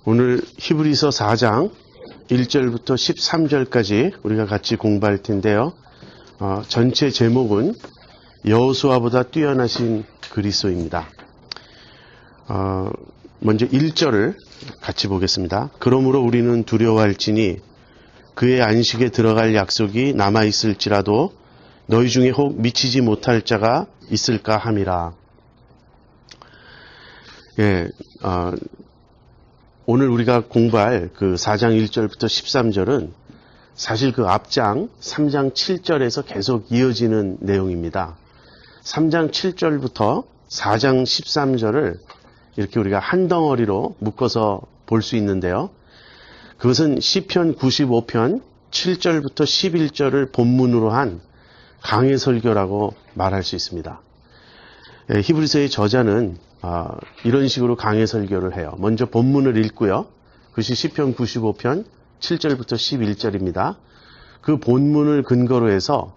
오늘 히브리서 4장 1절부터 13절까지 우리가 같이 공부할 텐데요. 전체 제목은 여호수아보다 뛰어나신 그리스도입니다. 먼저 1절을 같이 보겠습니다. 그러므로 우리는 두려워할지니 그의 안식에 들어갈 약속이 남아있을지라도 너희 중에 혹 미치지 못할 자가 있을까 함이라. 오늘 우리가 공부할 그 4장 1절부터 13절은 사실 그 앞장 3장 7절에서 계속 이어지는 내용입니다. 3장 7절부터 4장 13절을 이렇게 우리가 한 덩어리로 묶어서 볼 수 있는데요. 그것은 시편 95편 7절부터 11절을 본문으로 한 강해 설교라고 말할 수 있습니다. 히브리서의 저자는 이런 식으로 강해 설교를 해요. 먼저 본문을 읽고요. 그것이 시편 95편 7절부터 11절입니다. 그 본문을 근거로 해서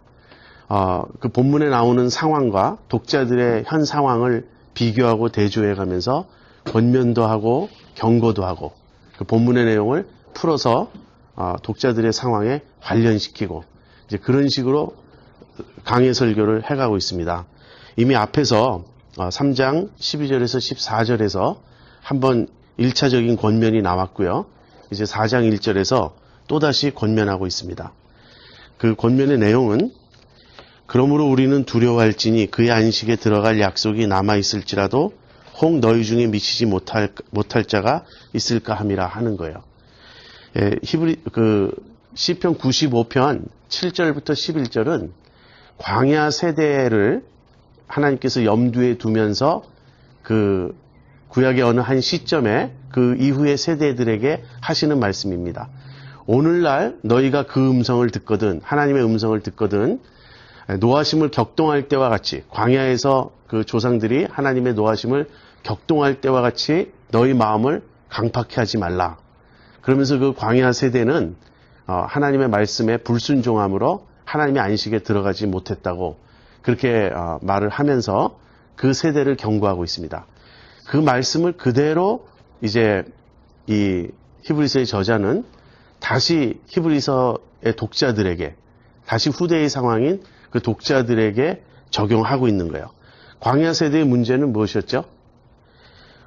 그 본문에 나오는 상황과 독자들의 현 상황을 비교하고 대조해 가면서 권면도 하고 경고도 하고 그 본문의 내용을 풀어서 독자들의 상황에 관련시키고 이제 그런 식으로 강해 설교를 해가고 있습니다. 이미 앞에서 3장 12절에서 14절에서 한번 1차적인 권면이 나왔고요. 이제 4장 1절에서 또다시 권면하고 있습니다. 그 권면의 내용은 그러므로 우리는 두려워할지니 그의 안식에 들어갈 약속이 남아있을지라도 혹 너희 중에 미치지 못할 자가 있을까 함이라 하는 거예요. 시편 95편 7절부터 11절은 광야 세대를 하나님께서 염두에 두면서 그 구약의 어느 한 시점에 그 이후의 세대들에게 하시는 말씀입니다. 오늘날 너희가 그 음성을 듣거든 하나님의 음성을 듣거든 노하심을 격동할 때와 같이 광야에서 그 조상들이 하나님의 노하심을 격동할 때와 같이 너희 마음을 강팍해 하지 말라. 그러면서 그 광야 세대는 하나님의 말씀에 불순종함으로 하나님의 안식에 들어가지 못했다고 그렇게 말을 하면서 그 세대를 경고하고 있습니다. 그 말씀을 그대로 이제 이 히브리서의 저자는 다시 히브리서의 독자들에게 다시 후대의 상황인 그 독자들에게 적용하고 있는 거예요. 광야 세대의 문제는 무엇이었죠?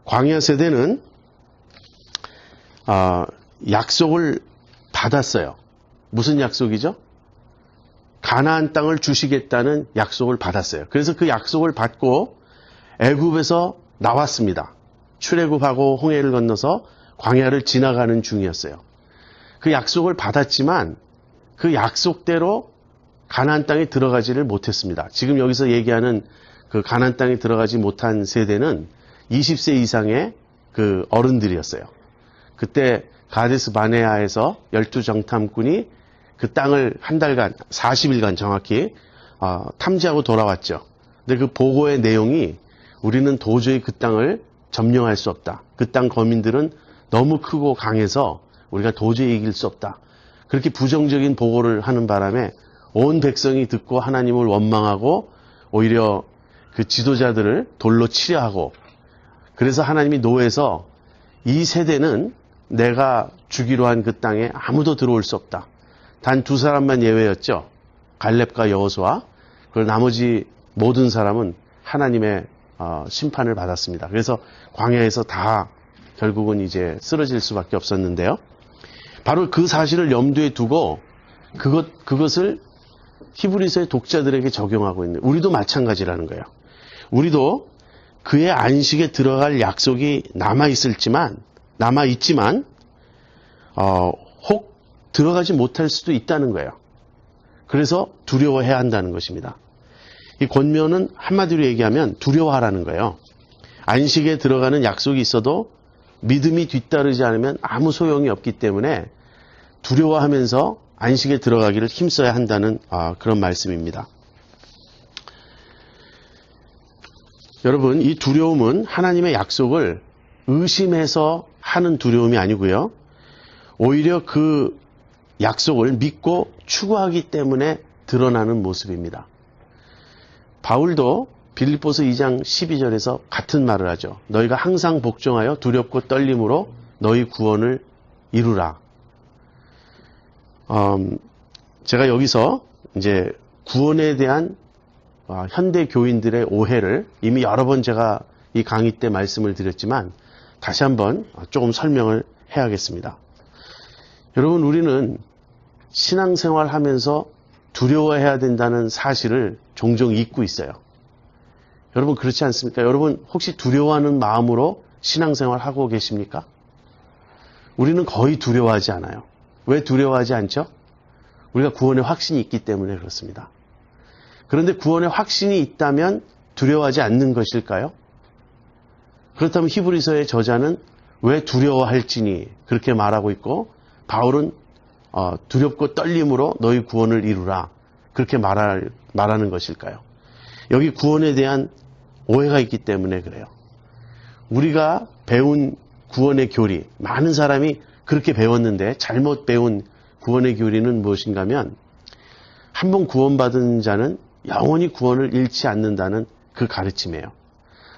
광야 세대는 약속을 받았어요. 무슨 약속이죠? 가나안 땅을 주시겠다는 약속을 받았어요. 그래서 그 약속을 받고 애굽에서 나왔습니다. 출애굽하고 홍해를 건너서 광야를 지나가는 중이었어요. 그 약속을 받았지만 그 약속대로 가나안 땅에 들어가지를 못했습니다. 지금 여기서 얘기하는 그 가나안 땅에 들어가지 못한 세대는 20세 이상의 그 어른들이었어요. 그때 가데스 바네아에서 12정탐꾼이 그 땅을 한 달간 40일간 정확히 탐지하고 돌아왔죠. 근데 그 보고의 내용이 우리는 도저히 그 땅을 점령할 수 없다. 그 땅 거민들은 너무 크고 강해서 우리가 도저히 이길 수 없다. 그렇게 부정적인 보고를 하는 바람에 온 백성이 듣고 하나님을 원망하고 오히려 그 지도자들을 돌로 치려 하고 그래서 하나님이 노해서 이 세대는 내가 주기로 한 그 땅에 아무도 들어올 수 없다. 단 두 사람만 예외였죠. 갈렙과 여호수아. 그리고 나머지 모든 사람은 하나님의 심판을 받았습니다. 그래서 광야에서 다 결국은 이제 쓰러질 수밖에 없었는데요. 바로 그 사실을 염두에 두고 그것을 히브리서의 독자들에게 적용하고 있는 우리도 마찬가지라는 거예요. 우리도 그의 안식에 들어갈 약속이 남아있지만 혹 들어가지 못할 수도 있다는 거예요. 그래서 두려워해야 한다는 것입니다. 이 권면은 한마디로 얘기하면 두려워하라는 거예요. 안식에 들어가는 약속이 있어도 믿음이 뒤따르지 않으면 아무 소용이 없기 때문에 두려워하면서 안식에 들어가기를 힘써야 한다는 그런 말씀입니다. 여러분, 이 두려움은 하나님의 약속을 의심해서 하는 두려움이 아니고요. 오히려 그 약속을 믿고 추구하기 때문에 드러나는 모습입니다. 바울도 빌립보서 2장 12절에서 같은 말을 하죠. 너희가 항상 복종하여 두렵고 떨림으로 너희 구원을 이루라. 제가 여기서 이제 구원에 대한 현대 교인들의 오해를 이미 여러 번 제가 이 강의 때 말씀을 드렸지만 다시 한번 조금 설명을 해야겠습니다. 여러분, 우리는 신앙생활 하면서 두려워해야 된다는 사실을 종종 잊고 있어요. 여러분, 그렇지 않습니까? 여러분, 혹시 두려워하는 마음으로 신앙생활 하고 계십니까? 우리는 거의 두려워하지 않아요. 왜 두려워하지 않죠? 우리가 구원의 확신이 있기 때문에 그렇습니다. 그런데 구원의 확신이 있다면 두려워하지 않는 것일까요? 그렇다면 히브리서의 저자는 왜 두려워할지니 그렇게 말하고 있고, 바울은 두렵고 떨림으로 너희 구원을 이루라 그렇게 말하는 것일까요? 여기 구원에 대한 오해가 있기 때문에 그래요. 우리가 배운 구원의 교리, 많은 사람이 그렇게 배웠는데 잘못 배운 구원의 교리는 무엇인가 하면, 한 번 구원받은 자는 영원히 구원을 잃지 않는다는 그 가르침이에요.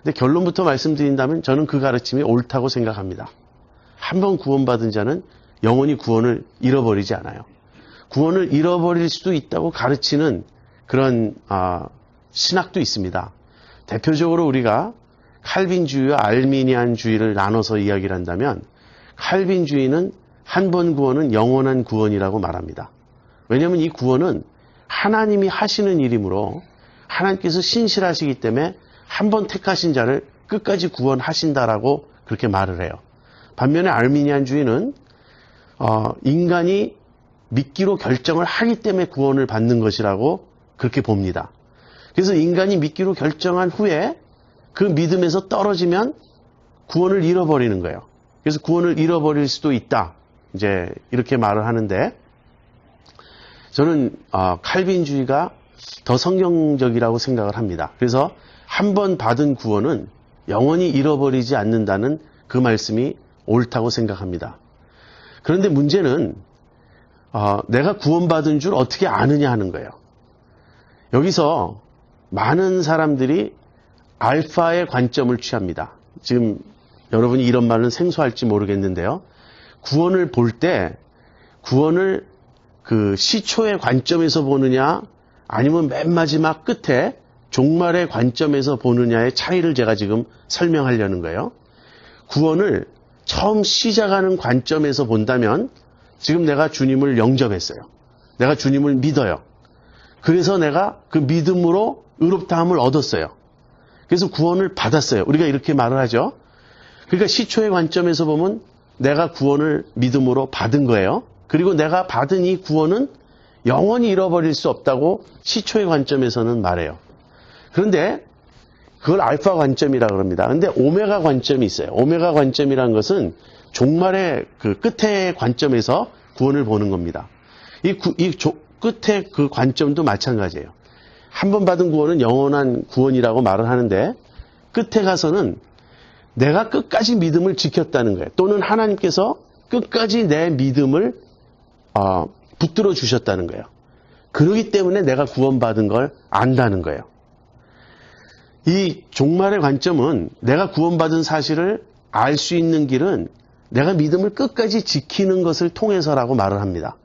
근데 결론부터 말씀드린다면 저는 그 가르침이 옳다고 생각합니다. 한 번 구원받은 자는 영원히 구원을 잃어버리지 않아요. 구원을 잃어버릴 수도 있다고 가르치는 그런 신학도 있습니다. 대표적으로 우리가 칼빈주의와 알미니안주의를 나눠서 이야기를 한다면, 칼빈주의는 한 번 구원은 영원한 구원이라고 말합니다. 왜냐하면 이 구원은 하나님이 하시는 일이므로 하나님께서 신실하시기 때문에 한 번 택하신 자를 끝까지 구원하신다라고 그렇게 말을 해요. 반면에 알미니안주의는 인간이 믿기로 결정을 하기 때문에 구원을 받는 것이라고 그렇게 봅니다. 그래서 인간이 믿기로 결정한 후에 그 믿음에서 떨어지면 구원을 잃어버리는 거예요. 그래서 구원을 잃어버릴 수도 있다, 이제 이렇게 말을 하는데, 저는 칼빈주의가 더 성경적이라고 생각을 합니다. 그래서 한 번 받은 구원은 영원히 잃어버리지 않는다는 그 말씀이 옳다고 생각합니다. 그런데 문제는 내가 구원받은 줄 어떻게 아느냐 하는 거예요. 여기서 많은 사람들이 알파의 관점을 취합니다. 지금 여러분이 이런 말은 생소할지 모르겠는데요. 구원을 볼 때 구원을 그 시초의 관점에서 보느냐 아니면 맨 마지막 끝에 종말의 관점에서 보느냐의 차이를 제가 지금 설명하려는 거예요. 구원을 처음 시작하는 관점에서 본다면, 지금 내가 주님을 영접했어요. 내가 주님을 믿어요. 그래서 내가 그 믿음으로 의롭다함을 얻었어요. 그래서 구원을 받았어요. 우리가 이렇게 말을 하죠. 그러니까 시초의 관점에서 보면 내가 구원을 믿음으로 받은 거예요. 그리고 내가 받은 이 구원은 영원히 잃어버릴 수 없다고 시초의 관점에서는 말해요. 그런데 그걸 알파 관점이라고 합니다. 그런데 오메가 관점이 있어요. 오메가 관점이라는 것은 종말의 그 끝의 관점에서 구원을 보는 겁니다. 이 끝의 그 관점도 마찬가지예요. 한 번 받은 구원은 영원한 구원이라고 말을 하는데, 끝에 가서는 내가 끝까지 믿음을 지켰다는 거예요. 또는 하나님께서 끝까지 내 믿음을 붙들어 주셨다는 거예요. 그렇기 때문에 내가 구원받은 걸 안다는 거예요. 이 종말의 관점은 내가 구원받은 사실을 알 수 있는 길은 내가 믿음을 끝까지 지키는 것을 통해서라고 말을 합니다.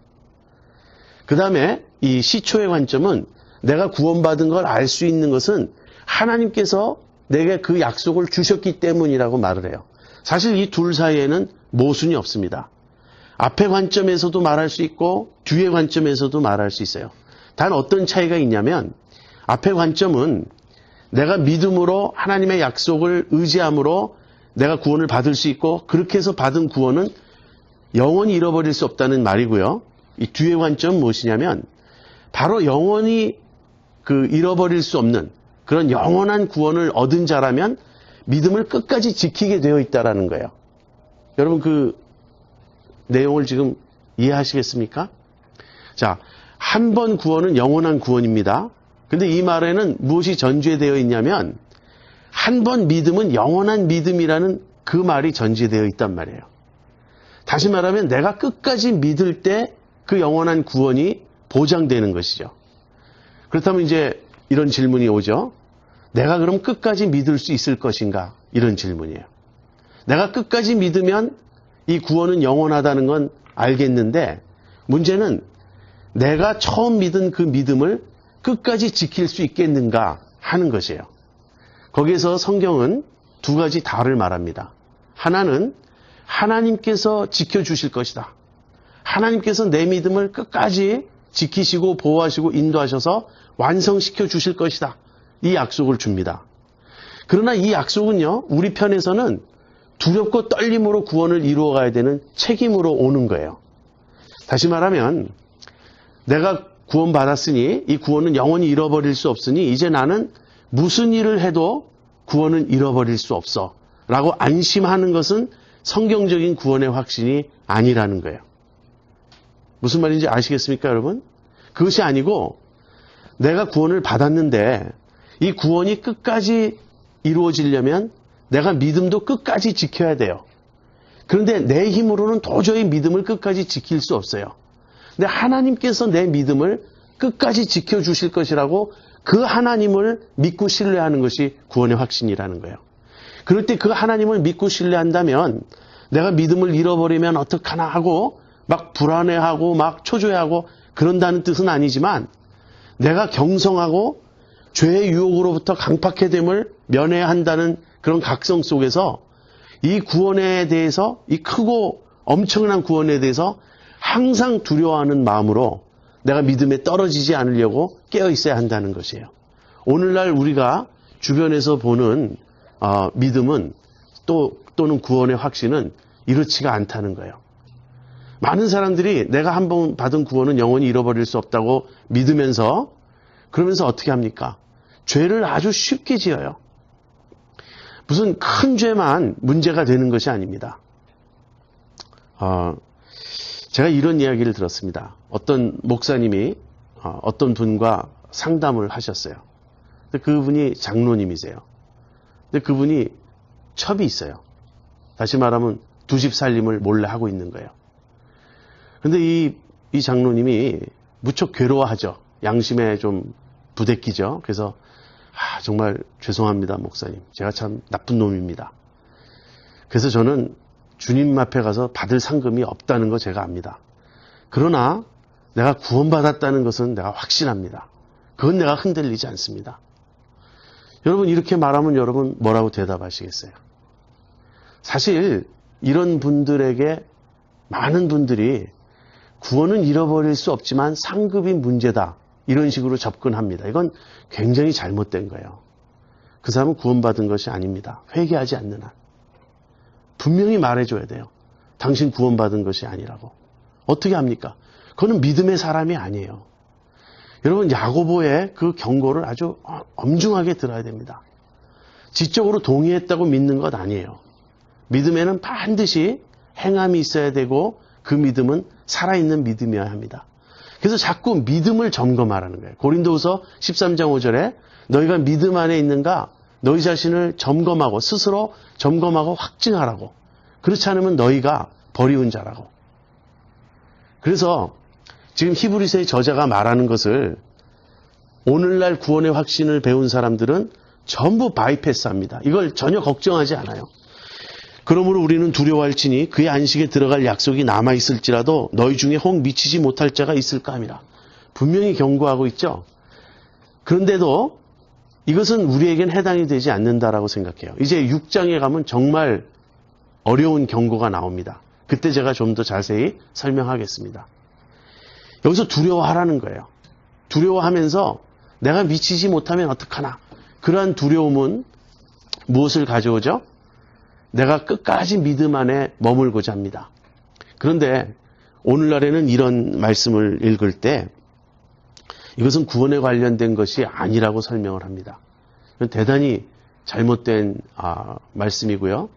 그 다음에 이 시초의 관점은 내가 구원받은 걸 알 수 있는 것은 하나님께서 내게 그 약속을 주셨기 때문이라고 말을 해요. 사실 이 둘 사이에는 모순이 없습니다. 앞의 관점에서도 말할 수 있고 뒤의 관점에서도 말할 수 있어요. 단 어떤 차이가 있냐면, 앞의 관점은 내가 믿음으로 하나님의 약속을 의지함으로 내가 구원을 받을 수 있고, 그렇게 해서 받은 구원은 영원히 잃어버릴 수 없다는 말이고요. 이 뒤의 관점은 무엇이냐면, 바로 영원히 잃어버릴 수 없는 그런 영원한 구원을 얻은 자라면 믿음을 끝까지 지키게 되어 있다라는 거예요. 여러분, 그 내용을 지금 이해하시겠습니까? 자, 한 번 구원은 영원한 구원입니다. 근데 이 말에는 무엇이 전제되어 있냐면, 한 번 믿음은 영원한 믿음이라는 그 말이 전제되어 있단 말이에요. 다시 말하면 내가 끝까지 믿을 때 그 영원한 구원이 보장되는 것이죠. 그렇다면 이제 이런 질문이 오죠. 내가 그럼 끝까지 믿을 수 있을 것인가? 이런 질문이에요. 내가 끝까지 믿으면 이 구원은 영원하다는 건 알겠는데 문제는 내가 처음 믿은 그 믿음을 끝까지 지킬 수 있겠는가 하는 것이에요. 거기에서 성경은 두 가지 다를 말합니다. 하나는 하나님께서 지켜주실 것이다. 하나님께서 내 믿음을 끝까지 지키시고 보호하시고 인도하셔서 완성시켜 주실 것이다. 이 약속을 줍니다. 그러나 이 약속은요, 우리 편에서는 두렵고 떨림으로 구원을 이루어가야 되는 책임으로 오는 거예요. 다시 말하면 내가 구원받았으니 이 구원은 영원히 잃어버릴 수 없으니 이제 나는 무슨 일을 해도 구원은 잃어버릴 수 없어 라고 안심하는 것은 성경적인 구원의 확신이 아니라는 거예요. 무슨 말인지 아시겠습니까, 여러분? 그것이 아니고 내가 구원을 받았는데 이 구원이 끝까지 이루어지려면 내가 믿음도 끝까지 지켜야 돼요. 그런데 내 힘으로는 도저히 믿음을 끝까지 지킬 수 없어요. 근데 하나님께서 내 믿음을 끝까지 지켜주실 것이라고 그 하나님을 믿고 신뢰하는 것이 구원의 확신이라는 거예요. 그럴 때 그 하나님을 믿고 신뢰한다면 내가 믿음을 잃어버리면 어떡하나 하고 막 불안해하고 막 초조해하고 그런다는 뜻은 아니지만 내가 경성하고 죄의 유혹으로부터 강팍해 됨을 면해야 한다는 그런 각성 속에서 이 구원에 대해서 이 크고 엄청난 구원에 대해서 항상 두려워하는 마음으로 내가 믿음에 떨어지지 않으려고 깨어 있어야 한다는 것이에요. 오늘날 우리가 주변에서 보는 믿음은 또는 구원의 확신은 이렇지가 않다는 거예요. 많은 사람들이 내가 한 번 받은 구원은 영원히 잃어버릴 수 없다고 믿으면서 그러면서 어떻게 합니까? 죄를 아주 쉽게 지어요. 무슨 큰 죄만 문제가 되는 것이 아닙니다. 제가 이런 이야기를 들었습니다. 어떤 목사님이 어떤 분과 상담을 하셨어요. 근데 그분이 장로님이세요. 근데 그분이 첩이 있어요. 다시 말하면 두 집 살림을 몰래 하고 있는 거예요. 그런데 이 장로님이 무척 괴로워하죠. 양심에 좀 부대끼죠. 그래서 정말 죄송합니다, 목사님. 제가 참 나쁜 놈입니다. 그래서 저는 주님 앞에 가서 받을 상금이 없다는 거 제가 압니다. 그러나 내가 구원받았다는 것은 내가 확신합니다. 그건 내가 흔들리지 않습니다. 여러분 이렇게 말하면 여러분 뭐라고 대답하시겠어요? 사실 이런 분들에게 많은 분들이 구원은 잃어버릴 수 없지만 상급이 문제다. 이런 식으로 접근합니다. 이건 굉장히 잘못된 거예요. 그 사람은 구원받은 것이 아닙니다. 회개하지 않는 한. 분명히 말해줘야 돼요. 당신 구원받은 것이 아니라고. 어떻게 합니까? 그거는 믿음의 사람이 아니에요. 여러분 야고보의 그 경고를 아주 엄중하게 들어야 됩니다. 지적으로 동의했다고 믿는 것 아니에요. 믿음에는 반드시 행함이 있어야 되고 그 믿음은 살아있는 믿음이어야 합니다. 그래서 자꾸 믿음을 점검하라는 거예요. 고린도후서 13장 5절에 너희가 믿음 안에 있는가 너희 자신을 점검하고 스스로 점검하고 확증하라고. 그렇지 않으면 너희가 버리운 자라고. 그래서 지금 히브리서의 저자가 말하는 것을 오늘날 구원의 확신을 배운 사람들은 전부 바이패스합니다. 이걸 전혀 걱정하지 않아요. 그러므로 우리는 두려워할지니 그의 안식에 들어갈 약속이 남아있을지라도 너희 중에 혹 미치지 못할 자가 있을까 함이라. 분명히 경고하고 있죠. 그런데도 이것은 우리에겐 해당이 되지 않는다라고 생각해요. 이제 6장에 가면 정말 어려운 경고가 나옵니다. 그때 제가 좀 더 자세히 설명하겠습니다. 여기서 두려워하라는 거예요. 두려워하면서 내가 미치지 못하면 어떡하나. 그러한 두려움은 무엇을 가져오죠? 내가 끝까지 믿음 안에 머물고자 합니다. 그런데 오늘날에는 이런 말씀을 읽을 때 이것은 구원에 관련된 것이 아니라고 설명을 합니다. 이건 대단히 잘못된 말씀이고요.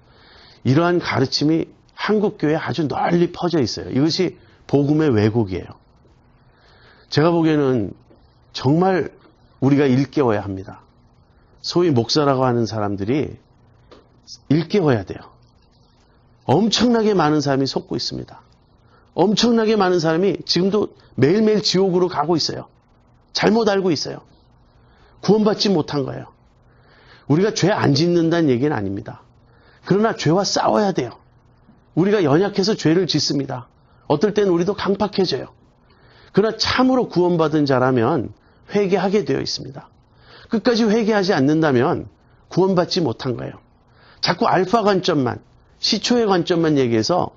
이러한 가르침이 한국교회에 아주 널리 퍼져 있어요. 이것이 복음의 왜곡이에요. 제가 보기에는 정말 우리가 일깨워야 합니다. 소위 목사라고 하는 사람들이 일깨워야 돼요. 엄청나게 많은 사람이 속고 있습니다. 엄청나게 많은 사람이 지금도 매일매일 지옥으로 가고 있어요. 잘못 알고 있어요. 구원받지 못한 거예요. 우리가 죄 안 짓는다는 얘기는 아닙니다. 그러나 죄와 싸워야 돼요. 우리가 연약해서 죄를 짓습니다. 어떨 때는 우리도 강팍해져요. 그러나 참으로 구원받은 자라면 회개하게 되어 있습니다. 끝까지 회개하지 않는다면 구원받지 못한 거예요. 자꾸 알파 관점만, 시초의 관점만 얘기해서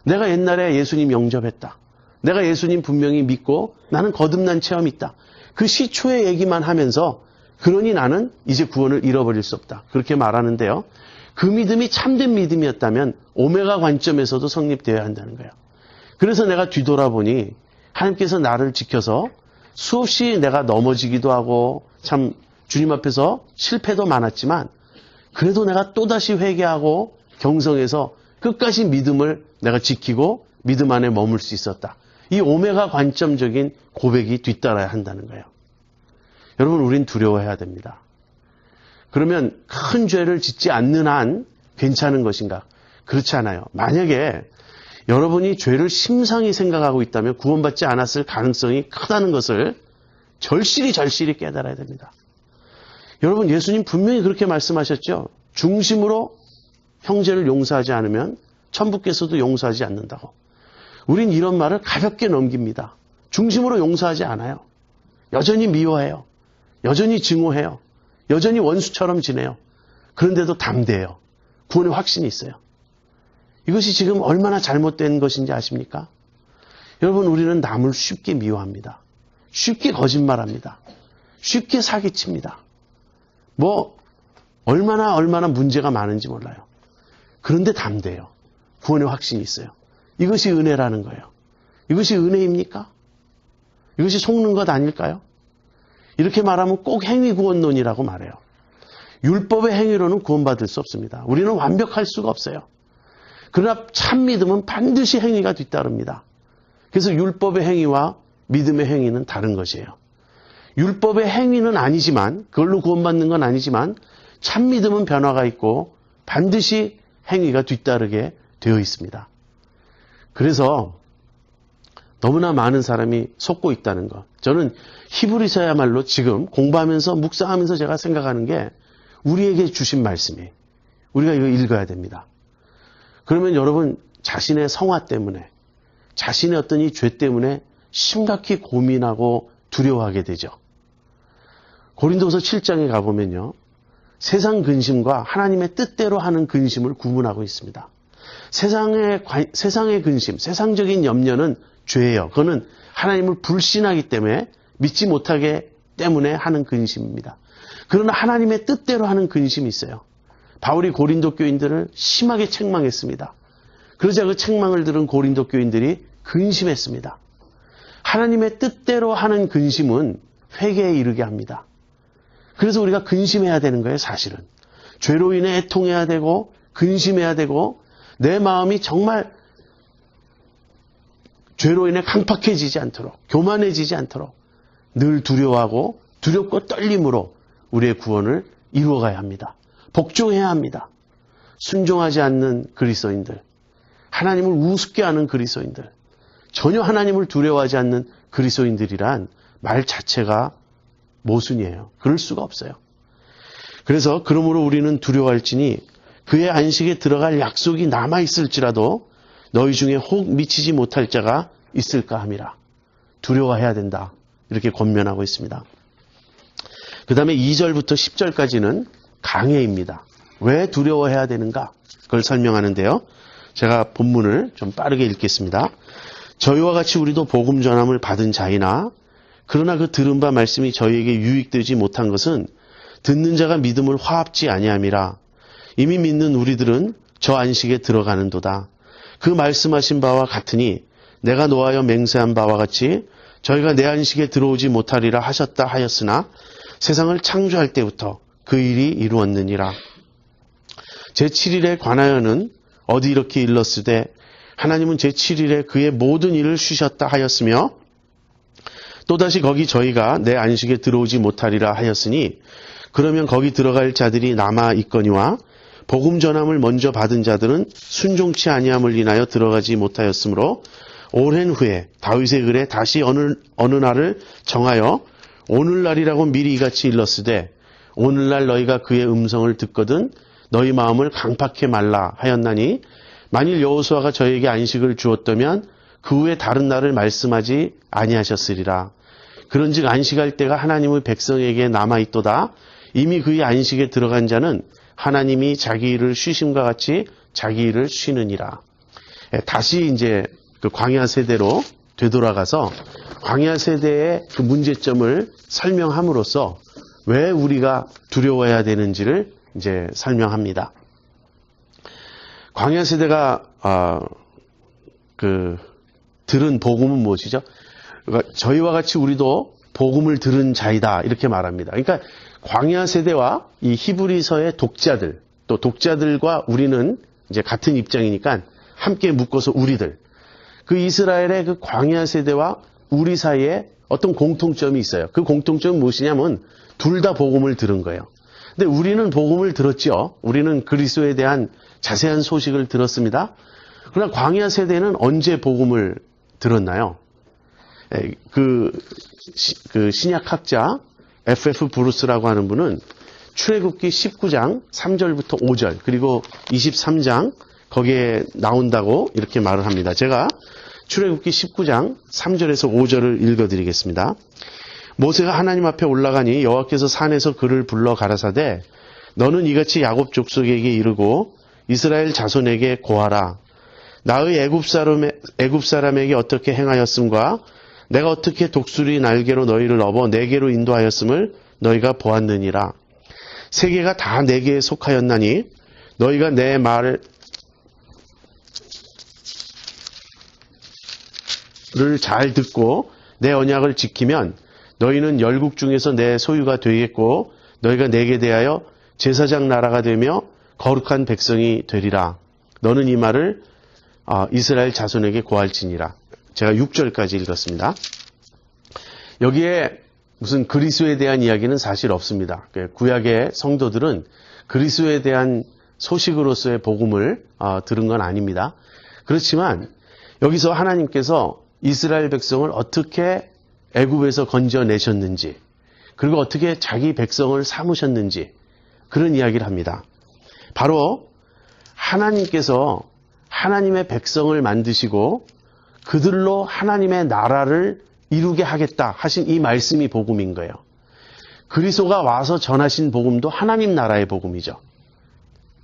내가 옛날에 예수님 영접했다. 내가 예수님 분명히 믿고 나는 거듭난 체험이 있다. 그 시초의 얘기만 하면서 그러니 나는 이제 구원을 잃어버릴 수 없다. 그렇게 말하는데요. 그 믿음이 참된 믿음이었다면 오메가 관점에서도 성립되어야 한다는 거예요. 그래서 내가 뒤돌아보니 하나님께서 나를 지켜서 수없이 내가 넘어지기도 하고 참 주님 앞에서 실패도 많았지만 그래도 내가 또다시 회개하고 경성해서 끝까지 믿음을 내가 지키고 믿음 안에 머물 수 있었다. 이 오메가 관점적인 고백이 뒤따라야 한다는 거예요. 여러분, 우린 두려워해야 됩니다. 그러면 큰 죄를 짓지 않는 한 괜찮은 것인가? 그렇지 않아요. 만약에 여러분이 죄를 심상히 생각하고 있다면 구원받지 않았을 가능성이 크다는 것을 절실히 깨달아야 됩니다. 여러분, 예수님 분명히 그렇게 말씀하셨죠. 중심으로 형제를 용서하지 않으면 천부께서도 용서하지 않는다고. 우린 이런 말을 가볍게 넘깁니다. 중심으로 용서하지 않아요. 여전히 미워해요. 여전히 증오해요. 여전히 원수처럼 지내요. 그런데도 담대해요. 구원의 확신이 있어요. 이것이 지금 얼마나 잘못된 것인지 아십니까? 여러분, 우리는 남을 쉽게 미워합니다. 쉽게 거짓말합니다. 쉽게 사기칩니다. 얼마나 문제가 많은지 몰라요. 그런데 담대해요. 구원의 확신이 있어요. 이것이 은혜라는 거예요. 이것이 은혜입니까? 이것이 속는 것 아닐까요? 이렇게 말하면 꼭 행위구원론이라고 말해요. 율법의 행위로는 구원받을 수 없습니다. 우리는 완벽할 수가 없어요. 그러나 참 믿음은 반드시 행위가 뒤따릅니다. 그래서 율법의 행위와 믿음의 행위는 다른 것이에요. 율법의 행위는 아니지만, 그걸로 구원받는 건 아니지만 참 믿음은 변화가 있고 반드시 행위가 뒤따르게 되어 있습니다. 그래서 너무나 많은 사람이 속고 있다는 것. 저는 히브리서야말로 지금 공부하면서 묵상하면서 제가 생각하는 게 우리에게 주신 말씀이 우리가 이거 읽어야 됩니다. 그러면 여러분 자신의 성화 때문에 자신의 어떤 이 죄 때문에 심각히 고민하고 두려워하게 되죠. 고린도서 7장에 가보면요. 세상 근심과 하나님의 뜻대로 하는 근심을 구분하고 있습니다. 세상의 근심, 세상적인 염려는 죄예요. 그거는 하나님을 불신하기 때문에 믿지 못하기 때문에 하는 근심입니다. 그러나 하나님의 뜻대로 하는 근심이 있어요. 바울이 고린도 교인들을 심하게 책망했습니다. 그러자 그 책망을 들은 고린도 교인들이 근심했습니다. 하나님의 뜻대로 하는 근심은 회개에 이르게 합니다. 그래서 우리가 근심해야 되는 거예요, 사실은. 죄로 인해 애통해야 되고 근심해야 되고 내 마음이 정말 죄로 인해 강팍해지지 않도록, 교만해지지 않도록 늘 두려워하고 두렵고 떨림으로 우리의 구원을 이루어가야 합니다. 복종해야 합니다. 순종하지 않는 그리스도인들, 하나님을 우습게 하는 그리스도인들, 전혀 하나님을 두려워하지 않는 그리스도인들이란 말 자체가 모순이에요. 그럴 수가 없어요. 그래서 그러므로 우리는 두려워할지니 그의 안식에 들어갈 약속이 남아있을지라도 너희 중에 혹 미치지 못할 자가 있을까 함이라. 두려워해야 된다. 이렇게 권면하고 있습니다. 그 다음에 2절부터 10절까지는 강해입니다. 왜 두려워해야 되는가? 그걸 설명하는데요. 제가 본문을 좀 빠르게 읽겠습니다. 저희와 같이 우리도 복음 전함을 받은 자이나 그러나 그 들은 바 말씀이 저희에게 유익되지 못한 것은 듣는 자가 믿음을 화합지 아니함이라. 이미 믿는 우리들은 저 안식에 들어가는도다. 그 말씀하신 바와 같으니 내가 노하여 맹세한 바와 같이 저희가 내 안식에 들어오지 못하리라 하셨다 하였으나 세상을 창조할 때부터 그 일이 이루었느니라. 제7일에 관하여는 어디 이렇게 일렀으되 하나님은 제7일에 그의 모든 일을 쉬셨다 하였으며 또다시 거기 저희가 내 안식에 들어오지 못하리라 하였으니 그러면 거기 들어갈 자들이 남아 있거니와 복음 전함을 먼저 받은 자들은 순종치 아니함을 인하여 들어가지 못하였으므로 오랜 후에 다윗의 글에 다시 어느 날을 정하여 오늘날이라고 미리 이같이 일렀으되 오늘날 너희가 그의 음성을 듣거든 너희 마음을 강팍해 말라 하였나니 만일 여호수아가 저에게 안식을 주었다면 그 후에 다른 날을 말씀하지 아니하셨으리라. 그런즉 안식할 때가 하나님의 백성에게 남아있도다. 이미 그의 안식에 들어간 자는 하나님이 자기 일을 쉬심과 같이 자기 일을 쉬느니라. 다시 이제 그 광야 세대로 되돌아가서 광야 세대의 그 문제점을 설명함으로써 왜 우리가 두려워해야 되는지를 이제 설명합니다. 광야 세대가 들은 복음은 무엇이죠? 그러니까 저희와 같이 우리도 복음을 들은 자이다 이렇게 말합니다. 그러니까 광야 세대와 이 히브리서의 독자들, 또 독자들과 우리는 이제 같은 입장이니까 함께 묶어서 우리들, 그 이스라엘의 그 광야 세대와 우리 사이에 어떤 공통점이 있어요. 그 공통점은 무엇이냐면 둘 다 복음을 들은 거예요. 근데 우리는 복음을 들었죠. 우리는 그리스도에 대한 자세한 소식을 들었습니다. 그러나 광야 세대는 언제 복음을 들었나요? 그 신약학자 F.F. 브루스라고 하는 분은 출애굽기 19장 3절부터 5절 그리고 23장 거기에 나온다고 이렇게 말을 합니다. 제가 출애굽기 19장 3절에서 5절을 읽어드리겠습니다. 모세가 하나님 앞에 올라가니 여호와께서 산에서 그를 불러 가라사대 너는 이같이 야곱 족속에게 이르고 이스라엘 자손에게 고하라. 나의 애굽 사람에게 어떻게 행하였음과 내가 어떻게 독수리 날개로 너희를 업어 내게로 인도하였음을 너희가 보았느니라. 세계가 다 내게 속하였나니 너희가 내 말을 잘 듣고 내 언약을 지키면 너희는 열국 중에서 내 소유가 되겠고 너희가 내게 대하여 제사장 나라가 되며 거룩한 백성이 되리라. 너는 이 말을 이스라엘 자손에게 고할지니라. 제가 6절까지 읽었습니다. 여기에 무슨 그리스도에 대한 이야기는 사실 없습니다. 구약의 성도들은 그리스도에 대한 소식으로서의 복음을 들은 건 아닙니다. 그렇지만 여기서 하나님께서 이스라엘 백성을 어떻게 애굽에서 건져내셨는지 그리고 어떻게 자기 백성을 삼으셨는지 그런 이야기를 합니다. 바로 하나님께서 하나님의 백성을 만드시고 그들로 하나님의 나라를 이루게 하겠다 하신 이 말씀이 복음인 거예요. 그리스도가 와서 전하신 복음도 하나님 나라의 복음이죠.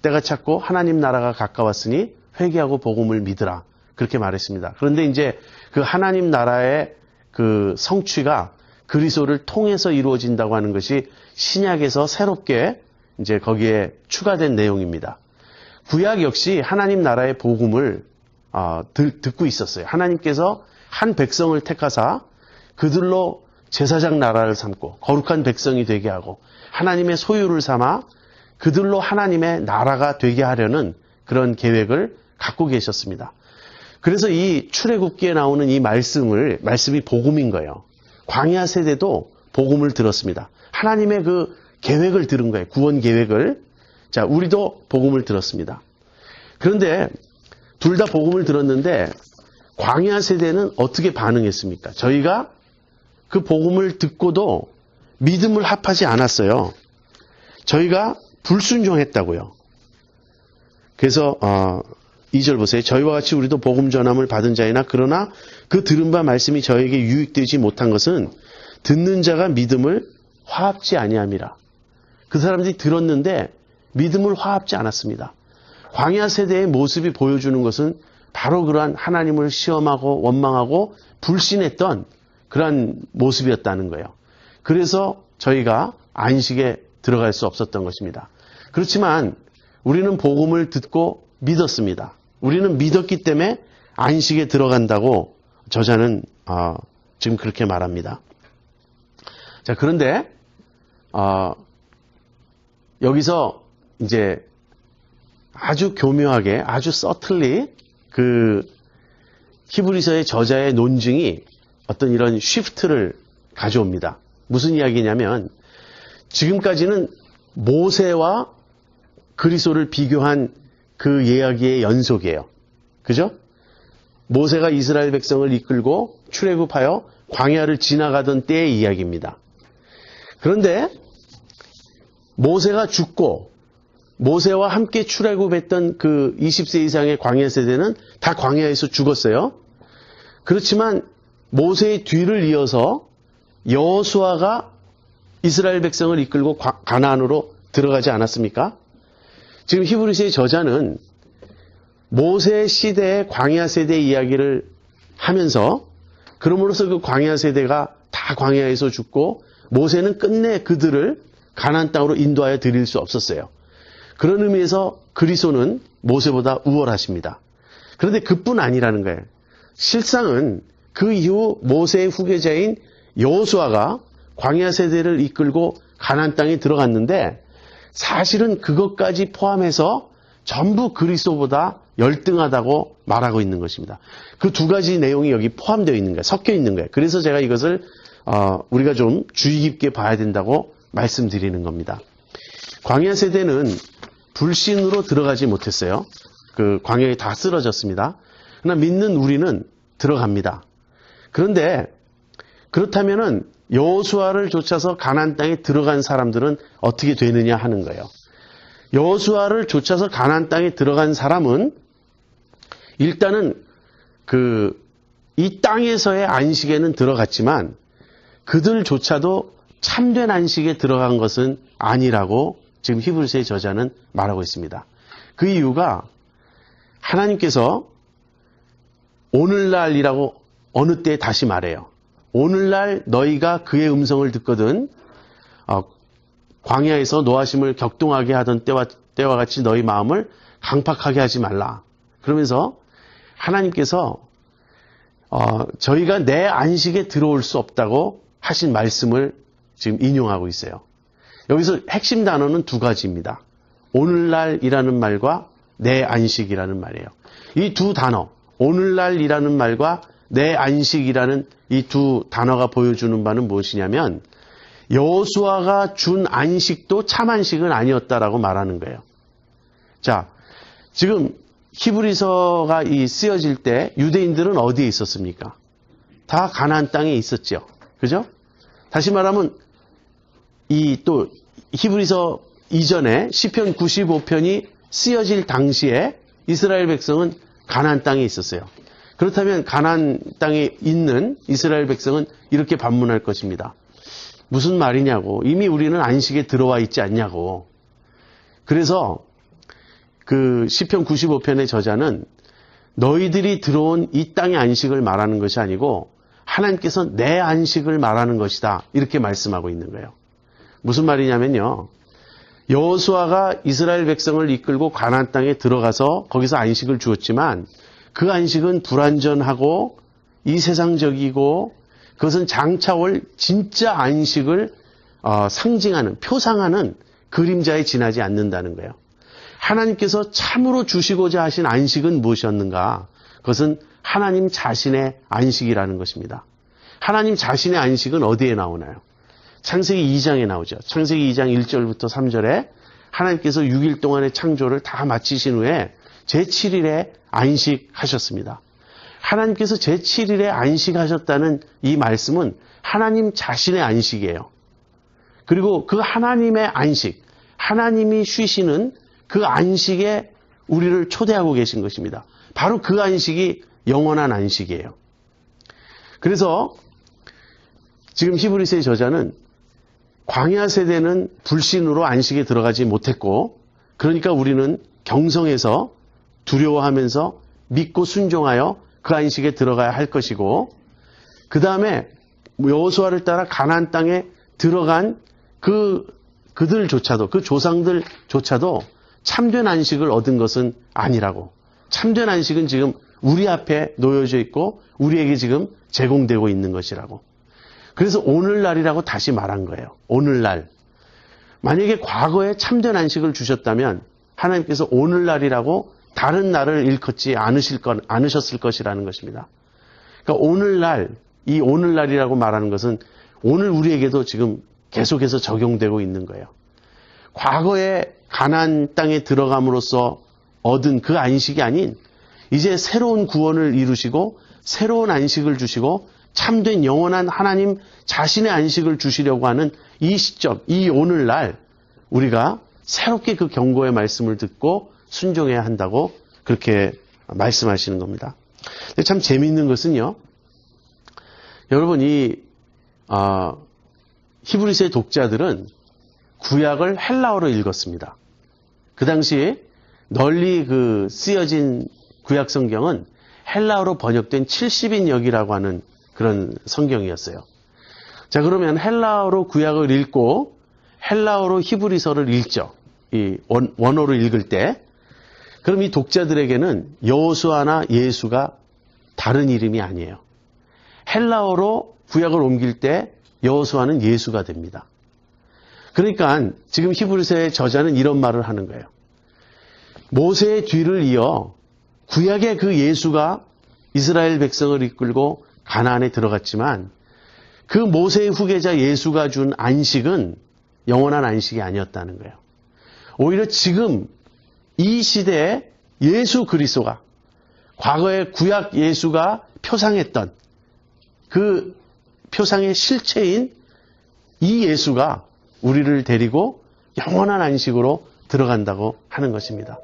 때가 찼고 하나님 나라가 가까웠으니 회개하고 복음을 믿으라 그렇게 말했습니다. 그런데 이제 그 하나님 나라의 그 성취가 그리스도를 통해서 이루어진다고 하는 것이 신약에서 새롭게 이제 거기에 추가된 내용입니다. 구약 역시 하나님 나라의 복음을 듣고 있었어요. 하나님께서 한 백성을 택하사 그들로 제사장 나라를 삼고 거룩한 백성이 되게 하고 하나님의 소유를 삼아 그들로 하나님의 나라가 되게 하려는 그런 계획을 갖고 계셨습니다. 그래서 이 출애굽기에 나오는 이 말씀이 복음인 거예요. 광야 세대도 복음을 들었습니다. 하나님의 그 계획을 들은 거예요. 구원 계획을. 자, 우리도 복음을 들었습니다. 그런데 둘 다 복음을 들었는데 광야 세대는 어떻게 반응했습니까? 저희가 그 복음을 듣고도 믿음을 합하지 않았어요. 저희가 불순종했다고요. 그래서 2절 보세요. 저희와 같이 우리도 복음 전함을 받은 자이나 그러나 그 들은 바 말씀이 저에게 유익되지 못한 것은 듣는 자가 믿음을 화합지 아니함이라. 그 사람들이 들었는데 믿음을 화합지 않았습니다. 광야 세대의 모습이 보여주는 것은 바로 그러한 하나님을 시험하고 원망하고 불신했던 그러한 모습이었다는 거예요. 그래서 저희가 안식에 들어갈 수 없었던 것입니다. 그렇지만 우리는 복음을 듣고 믿었습니다. 우리는 믿었기 때문에 안식에 들어간다고 저자는 지금 그렇게 말합니다. 자, 그런데 여기서 이제 아주 교묘하게 아주 서틀리 그 히브리서의 저자의 논증이 어떤 이런 쉬프트를 가져옵니다. 무슨 이야기냐면 지금까지는 모세와 그리스도를 비교한 그 이야기의 연속이에요. 그죠? 모세가 이스라엘 백성을 이끌고 출애굽하여 광야를 지나가던 때의 이야기입니다. 그런데 모세가 죽고 모세와 함께 출애굽했던 그 20세 이상의 광야 세대는 다 광야에서 죽었어요. 그렇지만 모세의 뒤를 이어서 여호수아가 이스라엘 백성을 이끌고 가나안으로 들어가지 않았습니까? 지금 히브리서의 저자는 모세 시대의 광야 세대 이야기를 하면서 그럼으로써 그 광야 세대가 다 광야에서 죽고 모세는 끝내 그들을 가나안 땅으로 인도하여 드릴 수 없었어요. 그런 의미에서 그리스도는 모세보다 우월하십니다. 그런데 그뿐 아니라는 거예요. 실상은 그 이후 모세의 후계자인 여호수아가 광야 세대를 이끌고 가나안 땅에 들어갔는데 사실은 그것까지 포함해서 전부 그리스도보다 열등하다고 말하고 있는 것입니다. 그 두 가지 내용이 여기 포함되어 있는 거예요. 섞여 있는 거예요. 그래서 제가 이것을 우리가 좀 주의 깊게 봐야 된다고 말씀드리는 겁니다. 광야 세대는 불신으로 들어가지 못했어요. 그 광야에 다 쓰러졌습니다. 그러나 믿는 우리는 들어갑니다. 그런데 그렇다면은 여호수아를 쫓아서 가나안 땅에 들어간 사람들은 어떻게 되느냐 하는 거예요. 여호수아를 쫓아서 가나안 땅에 들어간 사람은 일단은 이 땅에서의 안식에는 들어갔지만 그들조차도 참된 안식에 들어간 것은 아니라고 지금 히브리서의 저자는 말하고 있습니다. 그 이유가 하나님께서 오늘날이라고 어느 때 다시 말해요. 오늘날 너희가 그의 음성을 듣거든 광야에서 노하심을 격동하게 하던 때와 같이 너희 마음을 강팍하게 하지 말라. 그러면서 하나님께서 저희가 내 안식에 들어올 수 없다고 하신 말씀을 지금 인용하고 있어요. 여기서 핵심 단어는 두 가지입니다. 오늘날이라는 말과 내 안식이라는 말이에요. 이 두 단어, 오늘날이라는 말과 내 안식이라는 이 두 단어가 보여주는 바는 무엇이냐면 여호수아가 준 안식도 참 안식은 아니었다라고 말하는 거예요. 자, 지금 히브리서가 쓰여질 때 유대인들은 어디에 있었습니까? 다 가나안 땅에 있었죠. 그죠? 다시 말하면 또 히브리서 이전에 시편 95편이 쓰여질 당시에 이스라엘 백성은 가나안 땅에 있었어요. 그렇다면 가나안 땅에 있는 이스라엘 백성은 이렇게 반문할 것입니다. 무슨 말이냐고. 이미 우리는 안식에 들어와 있지 않냐고. 그래서 그 시편 95편의 저자는 너희들이 들어온 이 땅의 안식을 말하는 것이 아니고 하나님께서 내 안식을 말하는 것이다. 이렇게 말씀하고 있는 거예요. 무슨 말이냐면요. 여호수아가 이스라엘 백성을 이끌고 가나안 땅에 들어가서 거기서 안식을 주었지만 그 안식은 불완전하고 이 세상적이고 그것은 장차 올 진짜 안식을 상징하는, 표상하는 그림자에 지나지 않는다는 거예요. 하나님께서 참으로 주시고자 하신 안식은 무엇이었는가? 그것은 하나님 자신의 안식이라는 것입니다. 하나님 자신의 안식은 어디에 나오나요? 창세기 2장에 나오죠. 창세기 2장 1절부터 3절에 하나님께서 6일 동안의 창조를 다 마치신 후에 제7일에 안식하셨습니다. 하나님께서 제7일에 안식하셨다는 이 말씀은 하나님 자신의 안식이에요. 그리고 그 하나님의 안식, 하나님이 쉬시는 그 안식에 우리를 초대하고 계신 것입니다. 바로 그 안식이 영원한 안식이에요. 그래서 지금 히브리서의 저자는 광야 세대는 불신으로 안식에 들어가지 못했고 그러니까 우리는 경성에서 두려워하면서 믿고 순종하여 그 안식에 들어가야 할 것이고 그 다음에 여호수아를 따라 가나안 땅에 들어간 그들조차도 그 조상들조차도 참된 안식을 얻은 것은 아니라고. 참된 안식은 지금 우리 앞에 놓여져 있고 우리에게 지금 제공되고 있는 것이라고. 그래서 오늘날이라고 다시 말한 거예요. 오늘날. 만약에 과거에 참된 안식을 주셨다면 하나님께서 오늘날이라고 다른 날을 일컫지 않으셨을 것이라는 것입니다. 그러니까 오늘날, 이 오늘날이라고 말하는 것은 오늘 우리에게도 지금 계속해서 적용되고 있는 거예요. 과거에 가나안 땅에 들어감으로써 얻은 그 안식이 아닌 이제 새로운 구원을 이루시고 새로운 안식을 주시고 참된 영원한 하나님 자신의 안식을 주시려고 하는 이 시점, 이 오늘날 우리가 새롭게 그 경고의 말씀을 듣고 순종해야 한다고 그렇게 말씀하시는 겁니다. 근데 참 재미있는 것은요. 여러분 히브리서의 독자들은 구약을 헬라어로 읽었습니다. 그 당시에 널리 쓰여진 구약 성경은 헬라어로 번역된 70인역이라고 하는 그런 성경이었어요. 자, 그러면 헬라어로 구약을 읽고 헬라어로 히브리서를 읽죠. 이 원어로 읽을 때. 그럼 이 독자들에게는 여호수아나 예수가 다른 이름이 아니에요. 헬라어로 구약을 옮길 때 여호수아는 예수가 됩니다. 그러니까 지금 히브리서의 저자는 이런 말을 하는 거예요. 모세의 뒤를 이어 구약의 그 예수가 이스라엘 백성을 이끌고 가나안에 들어갔지만 그 모세의 후계자 예수가 준 안식은 영원한 안식이 아니었다는 거예요. 오히려 지금 이 시대에 예수 그리스도가 과거의 구약 예수가 표상했던 그 표상의 실체인 이 예수가 우리를 데리고 영원한 안식으로 들어간다고 하는 것입니다.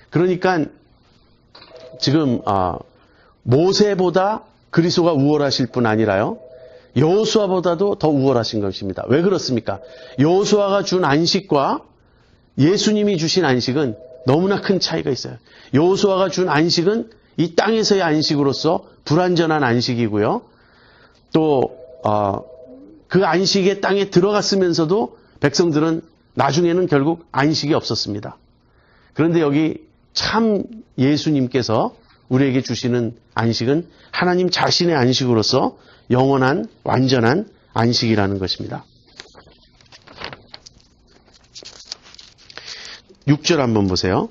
그러니까 지금 모세보다 그리스도가 우월하실 뿐 아니라요. 여호수아보다도 더 우월하신 것입니다. 왜 그렇습니까? 여호수아가 준 안식과 예수님이 주신 안식은 너무나 큰 차이가 있어요. 여호수아가 준 안식은 이 땅에서의 안식으로서 불완전한 안식이고요. 또 그 안식의 땅에 들어갔으면서도 백성들은 나중에는 결국 안식이 없었습니다. 그런데 여기 참 예수님께서 우리에게 주시는 안식은 하나님 자신의 안식으로서 영원한 완전한 안식이라는 것입니다. 6절 한번 보세요.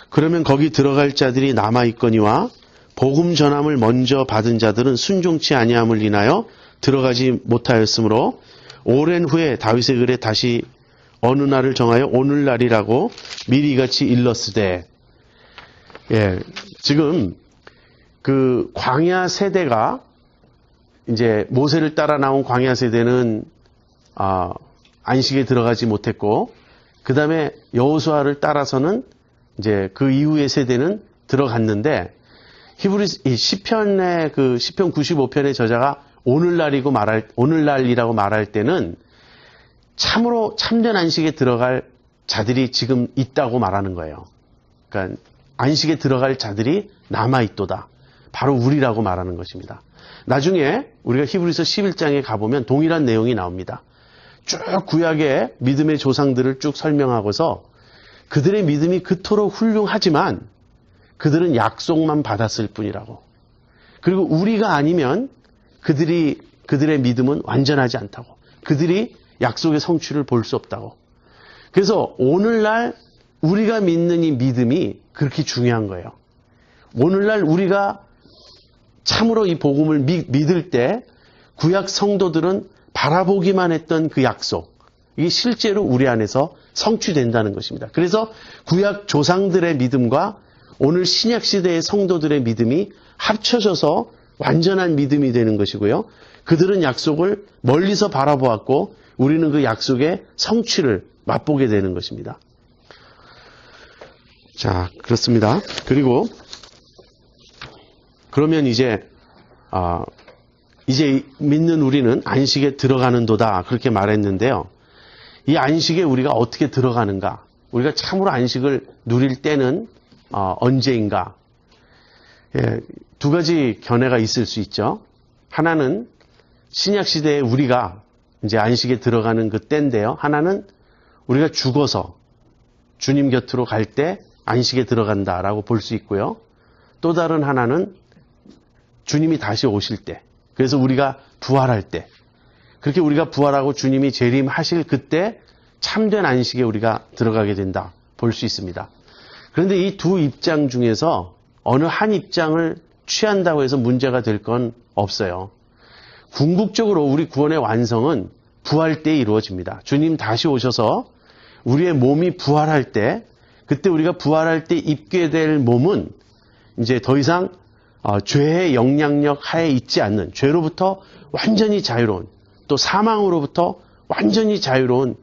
그러면 거기 들어갈 자들이 남아있거니와 복음 전함을 먼저 받은 자들은 순종치 아니함을 인하여 들어가지 못하였으므로 오랜 후에 다윗의 글에 다시 어느 날을 정하여 오늘날이라고 미리 같이 일렀으되, 지금 그 광야 세대가 이제 모세를 따라 나온 광야 세대는 안식에 들어가지 못했고, 그 다음에 여호수아를 따라서는 이제 그 이후의 세대는 들어갔는데, 시편의 시편 95편의 저자가 오늘날이라고 말할 때는 참으로 참된 안식에 들어갈 자들이 지금 있다고 말하는 거예요. 그러니까 안식에 들어갈 자들이 남아있도다. 바로 우리라고 말하는 것입니다. 나중에 우리가 히브리서 11장에 가보면 동일한 내용이 나옵니다. 쭉 구약의 믿음의 조상들을 쭉 설명하고서 그들의 믿음이 그토록 훌륭하지만 그들은 약속만 받았을 뿐이라고. 그리고 우리가 아니면 그들의 믿음은 완전하지 않다고. 그들이 약속의 성취를 볼 수 없다고. 그래서 오늘날 우리가 믿는 이 믿음이 그렇게 중요한 거예요. 오늘날 우리가 참으로 이 복음을 믿을 때 구약 성도들은 바라보기만 했던 그 약속, 이게 실제로 우리 안에서 성취된다는 것입니다. 그래서 구약 조상들의 믿음과 오늘 신약 시대의 성도들의 믿음이 합쳐져서 완전한 믿음이 되는 것이고요. 그들은 약속을 멀리서 바라보았고 우리는 그 약속의 성취를 맛보게 되는 것입니다. 자, 그렇습니다. 그리고 그러면 이제 믿는 우리는 안식에 들어가는도다 그렇게 말했는데요. 이 안식에 우리가 어떻게 들어가는가? 우리가 참으로 안식을 누릴 때는 언제인가? 두 가지 견해가 있을 수 있죠. 하나는 신약 시대에 우리가 이제 안식에 들어가는 그 때인데요. 하나는 우리가 죽어서 주님 곁으로 갈 때 안식에 들어간다라고 볼 수 있고요. 또 다른 하나는 주님이 다시 오실 때, 그래서 우리가 부활할 때, 그렇게 우리가 부활하고 주님이 재림하실 그때 참된 안식에 우리가 들어가게 된다 볼 수 있습니다. 그런데 이 두 입장 중에서 어느 한 입장을 취한다고 해서 문제가 될 건 없어요. 궁극적으로 우리 구원의 완성은 부활 때 이루어집니다. 주님 다시 오셔서 우리의 몸이 부활할 때, 그때 우리가 부활할 때 입게 될 몸은 이제 더 이상 죄의 영향력 하에 있지 않는, 죄로부터 완전히 자유로운, 또 사망으로부터 완전히 자유로운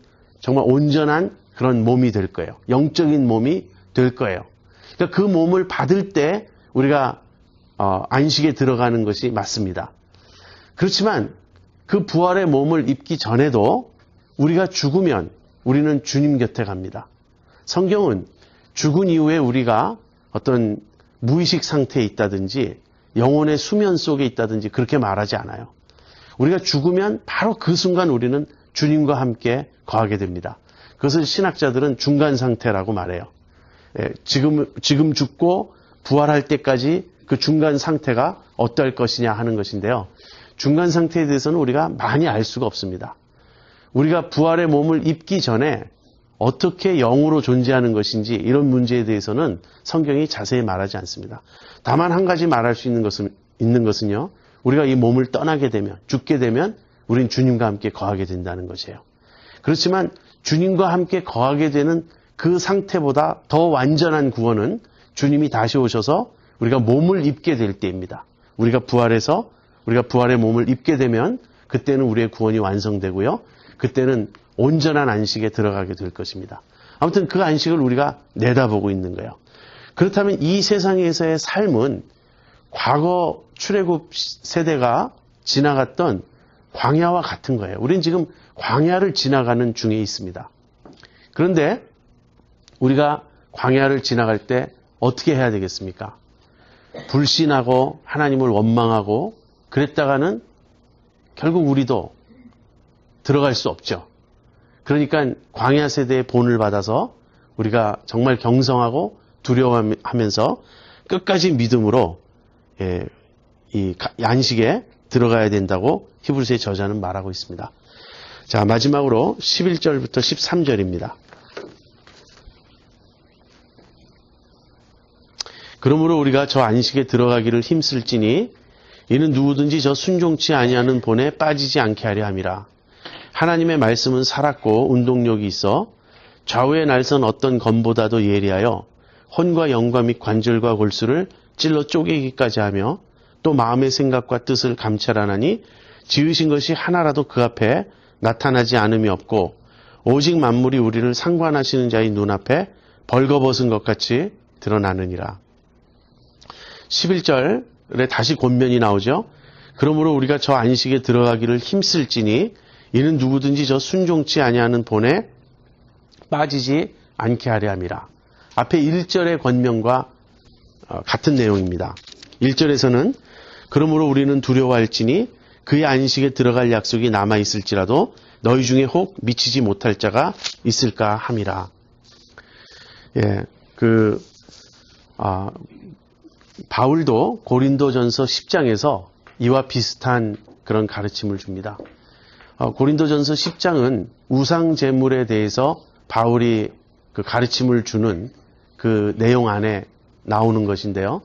정말 온전한 그런 몸이 될 거예요. 영적인 몸이 될 거예요. 그러니까 그 몸을 받을 때 우리가 안식에 들어가는 것이 맞습니다. 그렇지만 그 부활의 몸을 입기 전에도 우리가 죽으면 우리는 주님 곁에 갑니다. 성경은 죽은 이후에 우리가 어떤 무의식 상태에 있다든지 영혼의 수면 속에 있다든지 그렇게 말하지 않아요. 우리가 죽으면 바로 그 순간 우리는 주님과 함께 거하게 됩니다. 그것을 신학자들은 중간 상태라고 말해요. 지금 죽고 부활할 때까지 그 중간 상태가 어떨 것이냐 하는 것인데요. 중간 상태에 대해서는 우리가 많이 알 수가 없습니다. 우리가 부활의 몸을 입기 전에 어떻게 영으로 존재하는 것인지 이런 문제에 대해서는 성경이 자세히 말하지 않습니다. 다만 한 가지 말할 수 있는 것은요. 우리가 이 몸을 떠나게 되면, 죽게 되면 우린 주님과 함께 거하게 된다는 것이에요. 그렇지만 주님과 함께 거하게 되는 그 상태보다 더 완전한 구원은 주님이 다시 오셔서 우리가 몸을 입게 될 때입니다. 우리가 부활의 몸을 입게 되면 그때는 우리의 구원이 완성되고요. 그때는 온전한 안식에 들어가게 될 것입니다. 아무튼 그 안식을 우리가 내다보고 있는 거예요. 그렇다면 이 세상에서의 삶은 과거 출애굽 세대가 지나갔던 광야와 같은 거예요. 우리는 지금 광야를 지나가는 중에 있습니다. 그런데 우리가 광야를 지나갈 때 어떻게 해야 되겠습니까? 불신하고 하나님을 원망하고 그랬다가는 결국 우리도 들어갈 수 없죠. 그러니까 광야 세대의 본을 받아서 우리가 정말 경성하고 두려워하면서 끝까지 믿음으로 이 안식에 들어가야 된다고 히브리서의 저자는 말하고 있습니다. 자, 마지막으로 11절부터 13절입니다. 그러므로 우리가 저 안식에 들어가기를 힘쓸지니 이는 누구든지 저 순종치 아니하는 본에 빠지지 않게 하려 함이라. 하나님의 말씀은 살았고 운동력이 있어 좌우의 날선 어떤 검보다도 예리하여 혼과 영과 및 관절과 골수를 찔러 쪼개기까지 하며 또 마음의 생각과 뜻을 감찰하나니 지으신 것이 하나라도 그 앞에 나타나지 않음이 없고 오직 만물이 우리를 상관하시는 자의 눈앞에 벌거벗은 것 같이 드러나느니라. 11절에 다시 권면이 나오죠. 그러므로 우리가 저 안식에 들어가기를 힘쓸지니 이는 누구든지 저 순종치 아니하는 본에 빠지지 않게 하려 함이라. 앞에 1절의 권면과 같은 내용입니다. 1절에서는 그러므로 우리는 두려워할지니 그의 안식에 들어갈 약속이 남아있을지라도 너희 중에 혹 미치지 못할 자가 있을까 함이라. 바울도 고린도전서 10장에서 이와 비슷한 그런 가르침을 줍니다. 고린도전서 10장은 우상 제물에 대해서 바울이 그 가르침을 주는 그 내용 안에 나오는 것인데요.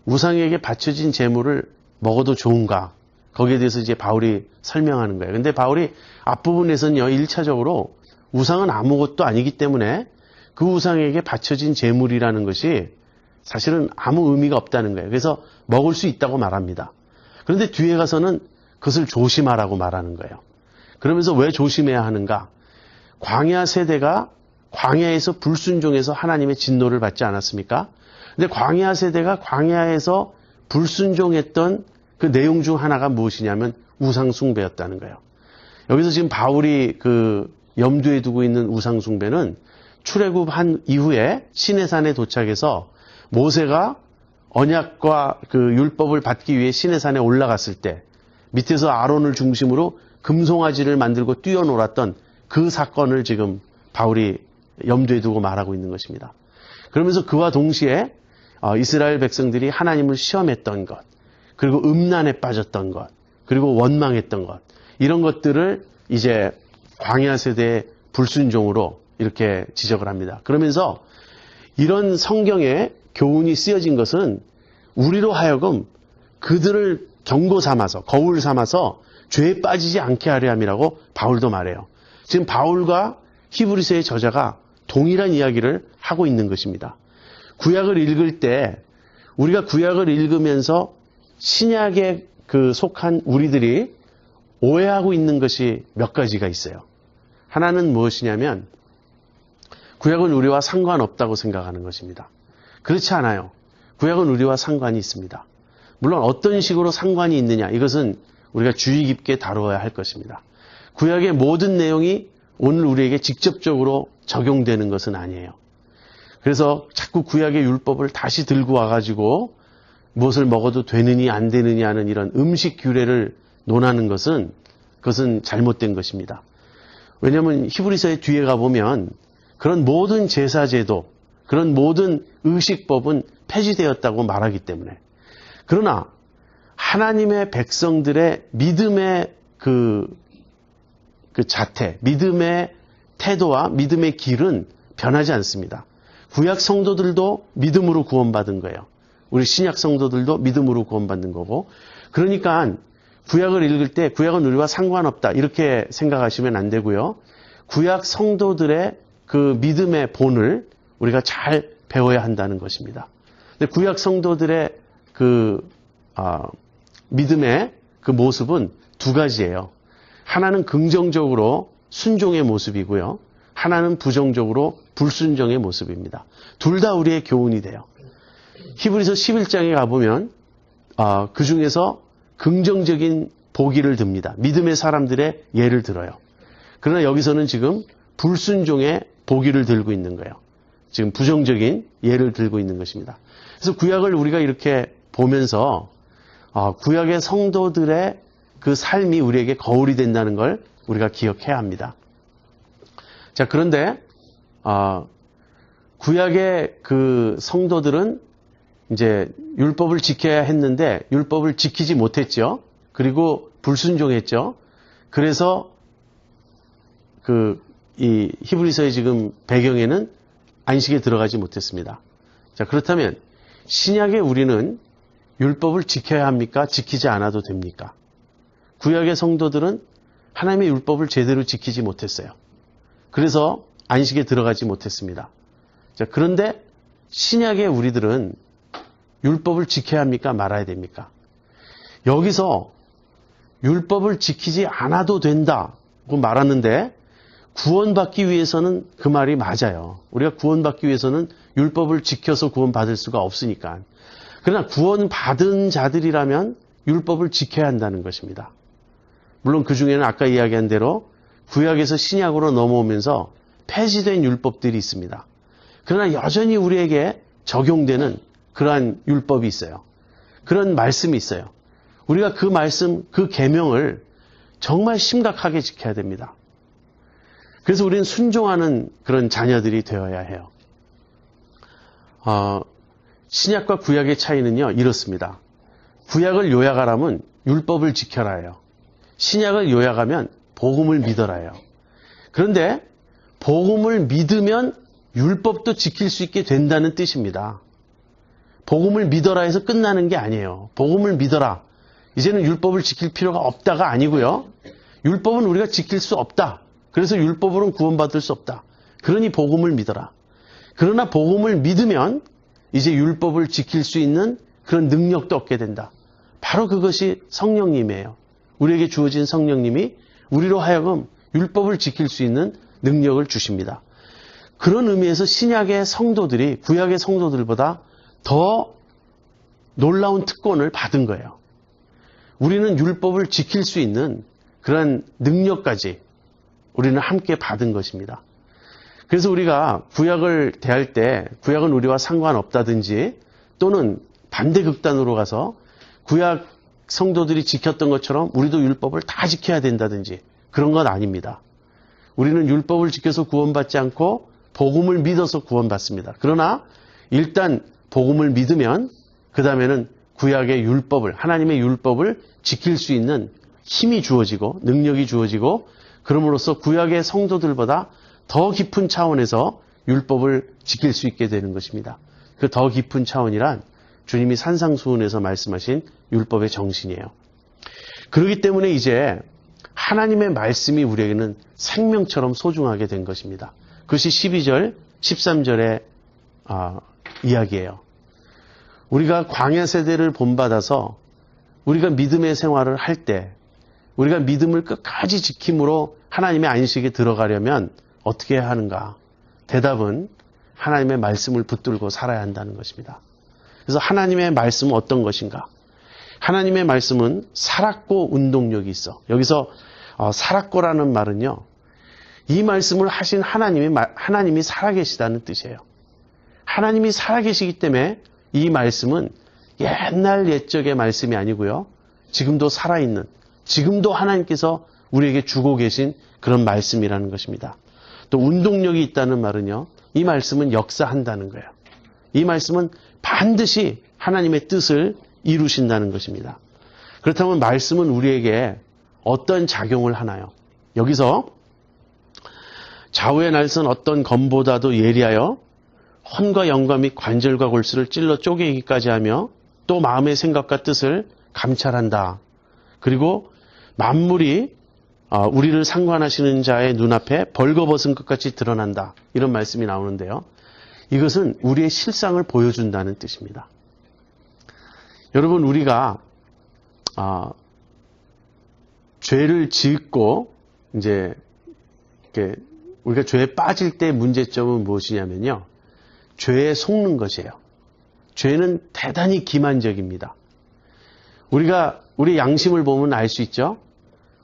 우상에게 바쳐진 제물을 먹어도 좋은가? 거기에 대해서 이제 바울이 설명하는 거예요. 근데 바울이 앞부분에서는요, 1차적으로 우상은 아무것도 아니기 때문에 그 우상에게 바쳐진 제물이라는 것이 사실은 아무 의미가 없다는 거예요. 그래서 먹을 수 있다고 말합니다. 그런데 뒤에 가서는 그것을 조심하라고 말하는 거예요. 그러면서 왜 조심해야 하는가? 광야 세대가 광야에서 불순종해서 하나님의 진노를 받지 않았습니까? 근데 광야 세대가 광야에서 불순종했던 그 내용 중 하나가 무엇이냐면 우상 숭배였다는 거예요. 여기서 지금 바울이 그 염두에 두고 있는 우상 숭배는 출애굽한 이후에 시내산에 도착해서 모세가 언약과 그 율법을 받기 위해 시내산에 올라갔을 때 밑에서 아론을 중심으로 금송아지를 만들고 뛰어놀았던 그 사건을 지금 바울이 염두에 두고 말하고 있는 것입니다. 그러면서 그와 동시에 이스라엘 백성들이 하나님을 시험했던 것, 그리고 음란에 빠졌던 것, 그리고 원망했던 것, 이런 것들을 이제 광야 세대의 불순종으로 이렇게 지적을 합니다. 그러면서 이런 성경의 교훈이 쓰여진 것은 우리로 하여금 그들을 경고 삼아서, 거울 삼아서 죄에 빠지지 않게 하려 함이라고 바울도 말해요. 지금 바울과 히브리서의 저자가 동일한 이야기를 하고 있는 것입니다. 구약을 읽을 때 우리가 구약을 읽으면서 신약에 속한 우리들이 오해하고 있는 것이 몇 가지가 있어요. 하나는 무엇이냐면 구약은 우리와 상관없다고 생각하는 것입니다. 그렇지 않아요. 구약은 우리와 상관이 있습니다. 물론 어떤 식으로 상관이 있느냐, 이것은 우리가 주의 깊게 다루어야 할 것입니다. 구약의 모든 내용이 오늘 우리에게 직접적으로 적용되는 것은 아니에요. 그래서 자꾸 구약의 율법을 다시 들고 와가지고 무엇을 먹어도 되느니 안 되느냐 하는 이런 음식 규례를 논하는 것은 그것은 잘못된 것입니다. 왜냐하면 히브리서의 뒤에 가보면 그런 모든 제사제도, 그런 모든 의식법은 폐지되었다고 말하기 때문에. 그러나 하나님의 백성들의 믿음의 그 자태, 믿음의 태도와 믿음의 길은 변하지 않습니다. 구약 성도들도 믿음으로 구원받은 거예요. 우리 신약 성도들도 믿음으로 구원받는 거고. 그러니까 구약을 읽을 때 구약은 우리와 상관없다 이렇게 생각하시면 안 되고요. 구약 성도들의 그 믿음의 본을 우리가 잘 배워야 한다는 것입니다. 근데 구약 성도들의 믿음의 그 모습은 두 가지예요. 하나는 긍정적으로 순종의 모습이고요. 하나는 부정적으로 불순종의 모습입니다. 둘 다 우리의 교훈이 돼요. 히브리서 11장에 가보면 그 중에서 긍정적인 보기를 듭니다. 믿음의 사람들의 예를 들어요. 그러나 여기서는 지금 불순종의 보기를 들고 있는 거예요. 지금 부정적인 예를 들고 있는 것입니다. 그래서 구약을 우리가 이렇게 보면서 구약의 성도들의 그 삶이 우리에게 거울이 된다는 걸 우리가 기억해야 합니다. 자, 그런데 구약의 그 성도들은 이제 율법을 지켜야 했는데 율법을 지키지 못했죠. 그리고 불순종했죠. 그래서 이 히브리서의 지금 배경에는 안식에 들어가지 못했습니다. 자, 그렇다면 신약의 우리는 율법을 지켜야 합니까? 지키지 않아도 됩니까? 구약의 성도들은 하나님의 율법을 제대로 지키지 못했어요. 그래서 안식에 들어가지 못했습니다. 자, 그런데 신약의 우리들은 율법을 지켜야 합니까? 말아야 됩니까? 여기서 율법을 지키지 않아도 된다고 말하는데 구원받기 위해서는 그 말이 맞아요. 우리가 구원받기 위해서는 율법을 지켜서 구원받을 수가 없으니까. 그러나 구원받은 자들이라면 율법을 지켜야 한다는 것입니다. 물론 그 중에는 아까 이야기한 대로 구약에서 신약으로 넘어오면서 폐지된 율법들이 있습니다. 그러나 여전히 우리에게 적용되는 그러한 율법이 있어요. 그런 말씀이 있어요. 우리가 그 말씀, 그 계명을 정말 심각하게 지켜야 됩니다. 그래서 우리는 순종하는 그런 자녀들이 되어야 해요. 신약과 구약의 차이는요, 이렇습니다. 구약을 요약하라면 율법을 지켜라예요. 신약을 요약하면 복음을 믿어라예요. 그런데 복음을 믿으면 율법도 지킬 수 있게 된다는 뜻입니다. 복음을 믿어라 해서 끝나는 게 아니에요. 복음을 믿어라. 이제는 율법을 지킬 필요가 없다가 아니고요. 율법은 우리가 지킬 수 없다. 그래서 율법으로는 구원받을 수 없다. 그러니 복음을 믿어라. 그러나 복음을 믿으면 이제 율법을 지킬 수 있는 그런 능력도 얻게 된다. 바로 그것이 성령님이에요. 우리에게 주어진 성령님이 우리로 하여금 율법을 지킬 수 있는 능력을 주십니다. 그런 의미에서 신약의 성도들이 구약의 성도들보다 더 놀라운 특권을 받은 거예요. 우리는 율법을 지킬 수 있는 그런 능력까지 우리는 함께 받은 것입니다. 그래서 우리가 구약을 대할 때 구약은 우리와 상관없다든지 또는 반대 극단으로 가서 구약 성도들이 지켰던 것처럼 우리도 율법을 다 지켜야 된다든지 그런 건 아닙니다. 우리는 율법을 지켜서 구원받지 않고 복음을 믿어서 구원받습니다. 그러나 일단 복음을 믿으면 그 다음에는 구약의 율법을, 하나님의 율법을 지킬 수 있는 힘이 주어지고 능력이 주어지고 그럼으로써 구약의 성도들보다 더 깊은 차원에서 율법을 지킬 수 있게 되는 것입니다. 그 더 깊은 차원이란 주님이 산상수훈에서 말씀하신 율법의 정신이에요. 그렇기 때문에 이제 하나님의 말씀이 우리에게는 생명처럼 소중하게 된 것입니다. 그것이 12절, 13절의 이야기예요. 우리가 광야 세대를 본받아서 우리가 믿음의 생활을 할 때 우리가 믿음을 끝까지 지킴으로 하나님의 안식에 들어가려면 어떻게 해야 하는가? 대답은 하나님의 말씀을 붙들고 살아야 한다는 것입니다. 그래서 하나님의 말씀은 어떤 것인가? 하나님의 말씀은 살았고 운동력이 있어. 여기서 살았고라는 말은요, 이 말씀을 하신 하나님이 살아계시다는 뜻이에요. 하나님이 살아계시기 때문에 이 말씀은 옛날 옛적의 말씀이 아니고요, 지금도 살아있는, 지금도 하나님께서 우리에게 주고 계신 그런 말씀이라는 것입니다. 또 운동력이 있다는 말은요, 이 말씀은 역사한다는 거예요. 이 말씀은 반드시 하나님의 뜻을 이루신다는 것입니다. 그렇다면 말씀은 우리에게 어떤 작용을 하나요? 여기서 좌우의 날선 어떤 검보다도 예리하여 혼과 영과 및 관절과 골수를 찔러 쪼개기까지 하며 또 마음의 생각과 뜻을 감찰한다. 그리고 만물이 우리를 상관하시는 자의 눈앞에 벌거벗은 것 같이 드러난다. 이런 말씀이 나오는데요. 이것은 우리의 실상을 보여준다는 뜻입니다. 여러분, 우리가 죄를 짓고 이제 이렇게 우리가 죄에 빠질 때 문제점은 무엇이냐면요, 죄에 속는 것이에요. 죄는 대단히 기만적입니다. 우리가 우리 양심을 보면 알 수 있죠.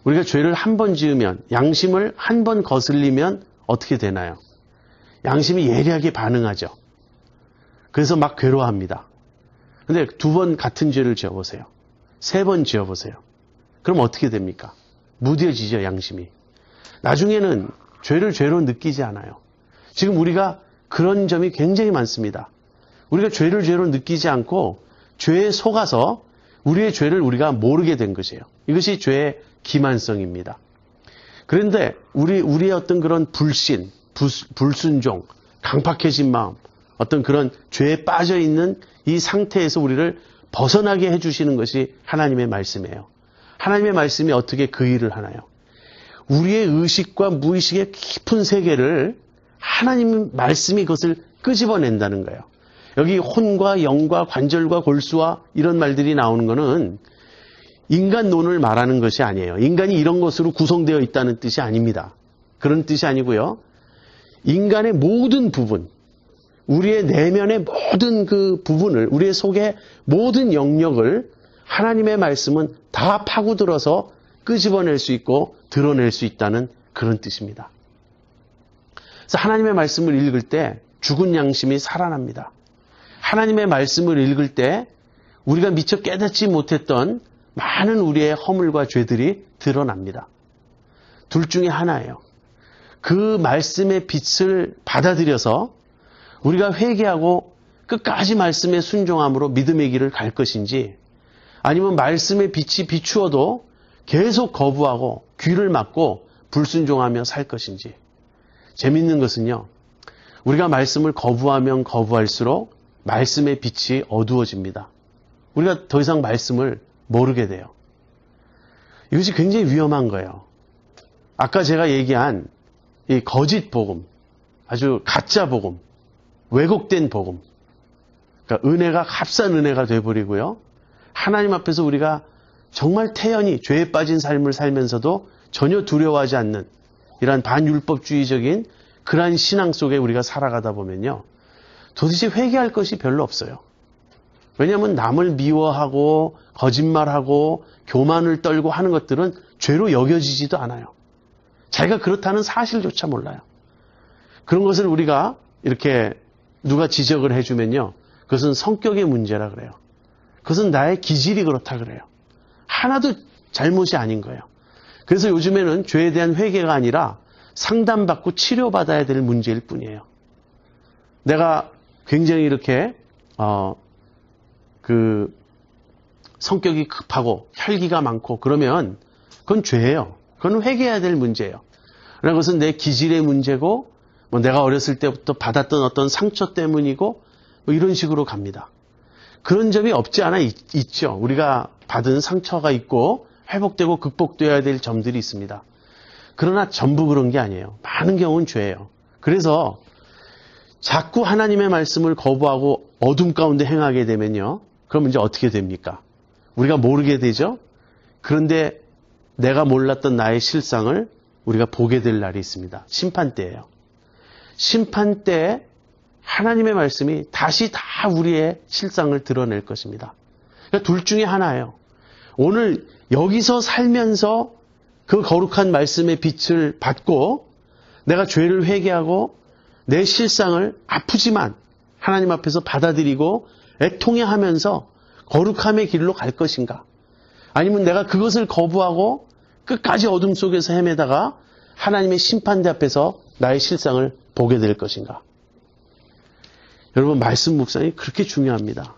우리가 죄를 한 번 지으면, 양심을 한 번 거슬리면 어떻게 되나요? 양심이 예리하게 반응하죠. 그래서 막 괴로워합니다. 근데 2번 같은 죄를 지어보세요. 3번 지어보세요. 그럼 어떻게 됩니까? 무뎌지죠, 양심이. 나중에는 죄를 죄로 느끼지 않아요. 지금 우리가 그런 점이 굉장히 많습니다. 우리가 죄를 죄로 느끼지 않고 죄에 속아서 우리의 죄를 우리가 모르게 된 것이에요. 이것이 죄의 기만성입니다. 그런데 우리의 어떤 그런 불신, 불순종, 강팍해진 마음, 어떤 그런 죄에 빠져 있는 이 상태에서 우리를 벗어나게 해주시는 것이 하나님의 말씀이에요. 하나님의 말씀이 어떻게 그 일을 하나요? 우리의 의식과 무의식의 깊은 세계를 하나님 말씀이 그것을 끄집어낸다는 거예요. 여기 혼과 영과 관절과 골수와 이런 말들이 나오는 것은 인간론을 말하는 것이 아니에요. 인간이 이런 것으로 구성되어 있다는 뜻이 아닙니다. 그런 뜻이 아니고요. 인간의 모든 부분, 우리의 내면의 모든 그 부분을, 우리의 속의 모든 영역을 하나님의 말씀은 다 파고들어서 끄집어낼 수 있고 드러낼 수 있다는 그런 뜻입니다. 그래서 하나님의 말씀을 읽을 때 죽은 양심이 살아납니다. 하나님의 말씀을 읽을 때 우리가 미처 깨닫지 못했던 많은 우리의 허물과 죄들이 드러납니다. 둘 중에 하나예요. 그 말씀의 빛을 받아들여서 우리가 회개하고 끝까지 말씀에 순종함으로 믿음의 길을 갈 것인지, 아니면 말씀의 빛이 비추어도 계속 거부하고 귀를 막고 불순종하며 살 것인지. 재밌는 것은요, 우리가 말씀을 거부하면 거부할수록 말씀의 빛이 어두워집니다. 우리가 더 이상 말씀을 모르게 돼요. 이것이 굉장히 위험한 거예요. 아까 제가 얘기한 이 거짓 복음, 아주 가짜 복음, 왜곡된 복음, 그러니까 은혜가 값싼 은혜가 돼버리고요, 하나님 앞에서 우리가 정말 태연히 죄에 빠진 삶을 살면서도 전혀 두려워하지 않는 이러한 반율법주의적인 그러한 신앙 속에 우리가 살아가다 보면요, 도대체 회개할 것이 별로 없어요. 왜냐하면 남을 미워하고 거짓말하고 교만을 떨고 하는 것들은 죄로 여겨지지도 않아요. 자기가 그렇다는 사실조차 몰라요. 그런 것을 우리가 이렇게 누가 지적을 해주면요, 그것은 성격의 문제라 그래요. 그것은 나의 기질이 그렇다 그래요. 하나도 잘못이 아닌 거예요. 그래서 요즘에는 죄에 대한 회개가 아니라 상담받고 치료받아야 될 문제일 뿐이에요. 내가 굉장히 이렇게 성격이 급하고 혈기가 많고 그러면 그건 죄예요. 그건 회개해야 될 문제예요. 그러나 그것은 내 기질의 문제고, 뭐 내가 어렸을 때부터 받았던 어떤 상처 때문이고, 뭐 이런 식으로 갑니다. 그런 점이 없지 않아 있죠. 우리가 받은 상처가 있고 회복되고 극복되어야 될 점들이 있습니다. 그러나 전부 그런 게 아니에요. 많은 경우는 죄예요. 그래서 자꾸 하나님의 말씀을 거부하고 어둠 가운데 행하게 되면요, 그럼 이제 어떻게 됩니까? 우리가 모르게 되죠. 그런데 내가 몰랐던 나의 실상을 우리가 보게 될 날이 있습니다. 심판 때예요. 심판 때 하나님의 말씀이 다시 다 우리의 실상을 드러낼 것입니다. 그러니까 둘 중에 하나예요. 오늘 여기서 살면서 그 거룩한 말씀의 빛을 받고 내가 죄를 회개하고 내 실상을 아프지만 하나님 앞에서 받아들이고 애통해하면서 거룩함의 길로 갈 것인가? 아니면 내가 그것을 거부하고 끝까지 어둠 속에서 헤매다가 하나님의 심판대 앞에서 나의 실상을 보게 될 것인가? 여러분, 말씀 묵상이 그렇게 중요합니다.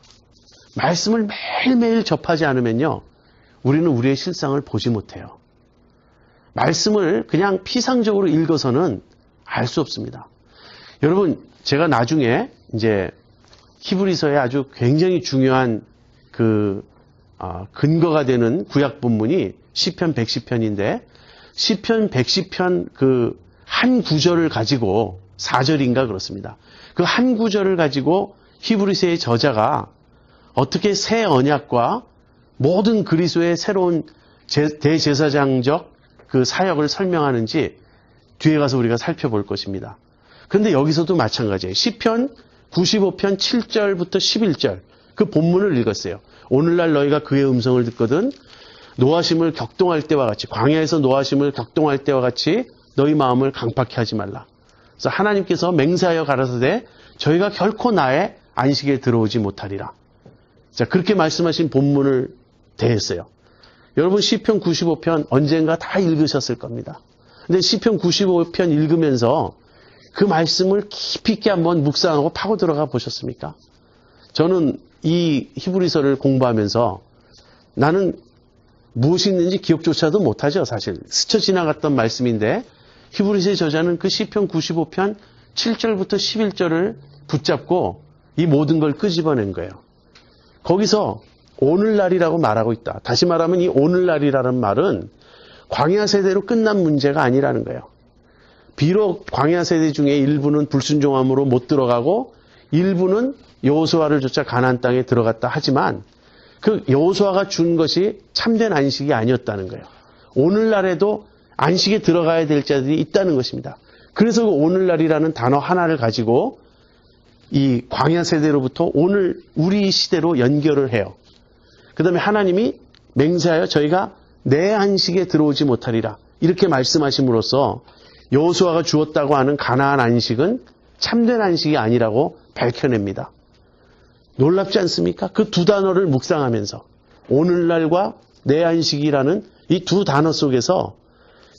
말씀을 매일매일 접하지 않으면요, 우리는 우리의 실상을 보지 못해요. 말씀을 그냥 피상적으로 읽어서는 알 수 없습니다. 여러분, 제가 나중에 이제 히브리서에 아주 굉장히 중요한 근거가 되는 구약 본문이 시편 110편인데 시편 110편 그 한 구절을 가지고 4절인가 그렇습니다. 그 한 구절을 가지고 히브리서의 저자가 어떻게 새 언약과 모든 그리스도의 새로운 대제사장적 그 사역을 설명하는지 뒤에 가서 우리가 살펴볼 것입니다. 그런데 여기서도 마찬가지예요. 시편 95편 7절부터 11절 그 본문을 읽었어요. 오늘날 너희가 그의 음성을 듣거든 노하심을 격동할 때와 같이 광야에서 노하심을 격동할 때와 같이 너희 마음을 강팍해 하지 말라. 그래서 하나님께서 맹세하여 가라사대 저희가 결코 나의 안식에 들어오지 못하리라. 자, 그렇게 말씀하신 본문을 대했어요. 여러분 시편 95편 언젠가 다 읽으셨을 겁니다. 근데 시편 95편 읽으면서 그 말씀을 깊이 있게 한번 묵상하고 파고 들어가 보셨습니까? 저는 이 히브리서를 공부하면서 나는 무엇이 있는지 기억조차도 못하죠. 사실 스쳐 지나갔던 말씀인데 히브리서의 저자는 그 시편 95편 7절부터 11절을 붙잡고 이 모든 걸 끄집어낸 거예요. 거기서 오늘날이라고 말하고 있다. 다시 말하면 이 오늘날이라는 말은 광야 세대로 끝난 문제가 아니라는 거예요. 비록 광야 세대 중에 일부는 불순종함으로 못 들어가고 일부는 여호수아를 쫓아 가나안 땅에 들어갔다 하지만 그 여호수아가 준 것이 참된 안식이 아니었다는 거예요. 오늘날에도 안식에 들어가야 될 자들이 있다는 것입니다. 그래서 그 오늘날이라는 단어 하나를 가지고 이 광야 세대로부터 오늘 우리 시대로 연결을 해요. 그 다음에 하나님이 맹세하여 저희가 내 안식에 들어오지 못하리라 이렇게 말씀하심으로써 여호수아가 주었다고 하는 가나안 안식은 참된 안식이 아니라고 밝혀냅니다. 놀랍지 않습니까? 그 두 단어를 묵상하면서 오늘날과 내 안식이라는 이 두 단어 속에서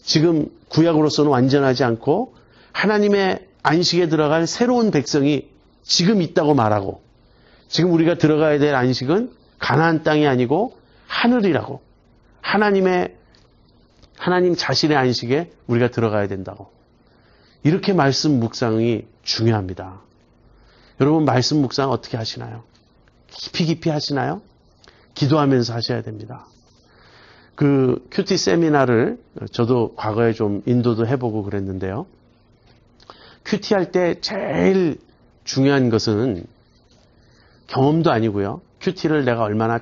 지금 구약으로서는 완전하지 않고 하나님의 안식에 들어갈 새로운 백성이 지금 있다고 말하고 지금 우리가 들어가야 될 안식은 가나안 땅이 아니고 하늘이라고 하나님 자신의 안식에 우리가 들어가야 된다고 이렇게 말씀 묵상이 중요합니다. 여러분 말씀 묵상 어떻게 하시나요? 깊이 하시나요? 기도하면서 하셔야 됩니다. 그 큐티 세미나를 저도 과거에 좀 인도도 해보고 그랬는데요. 큐티 할 때 제일 중요한 것은 경험도 아니고요. 큐티를 내가 얼마나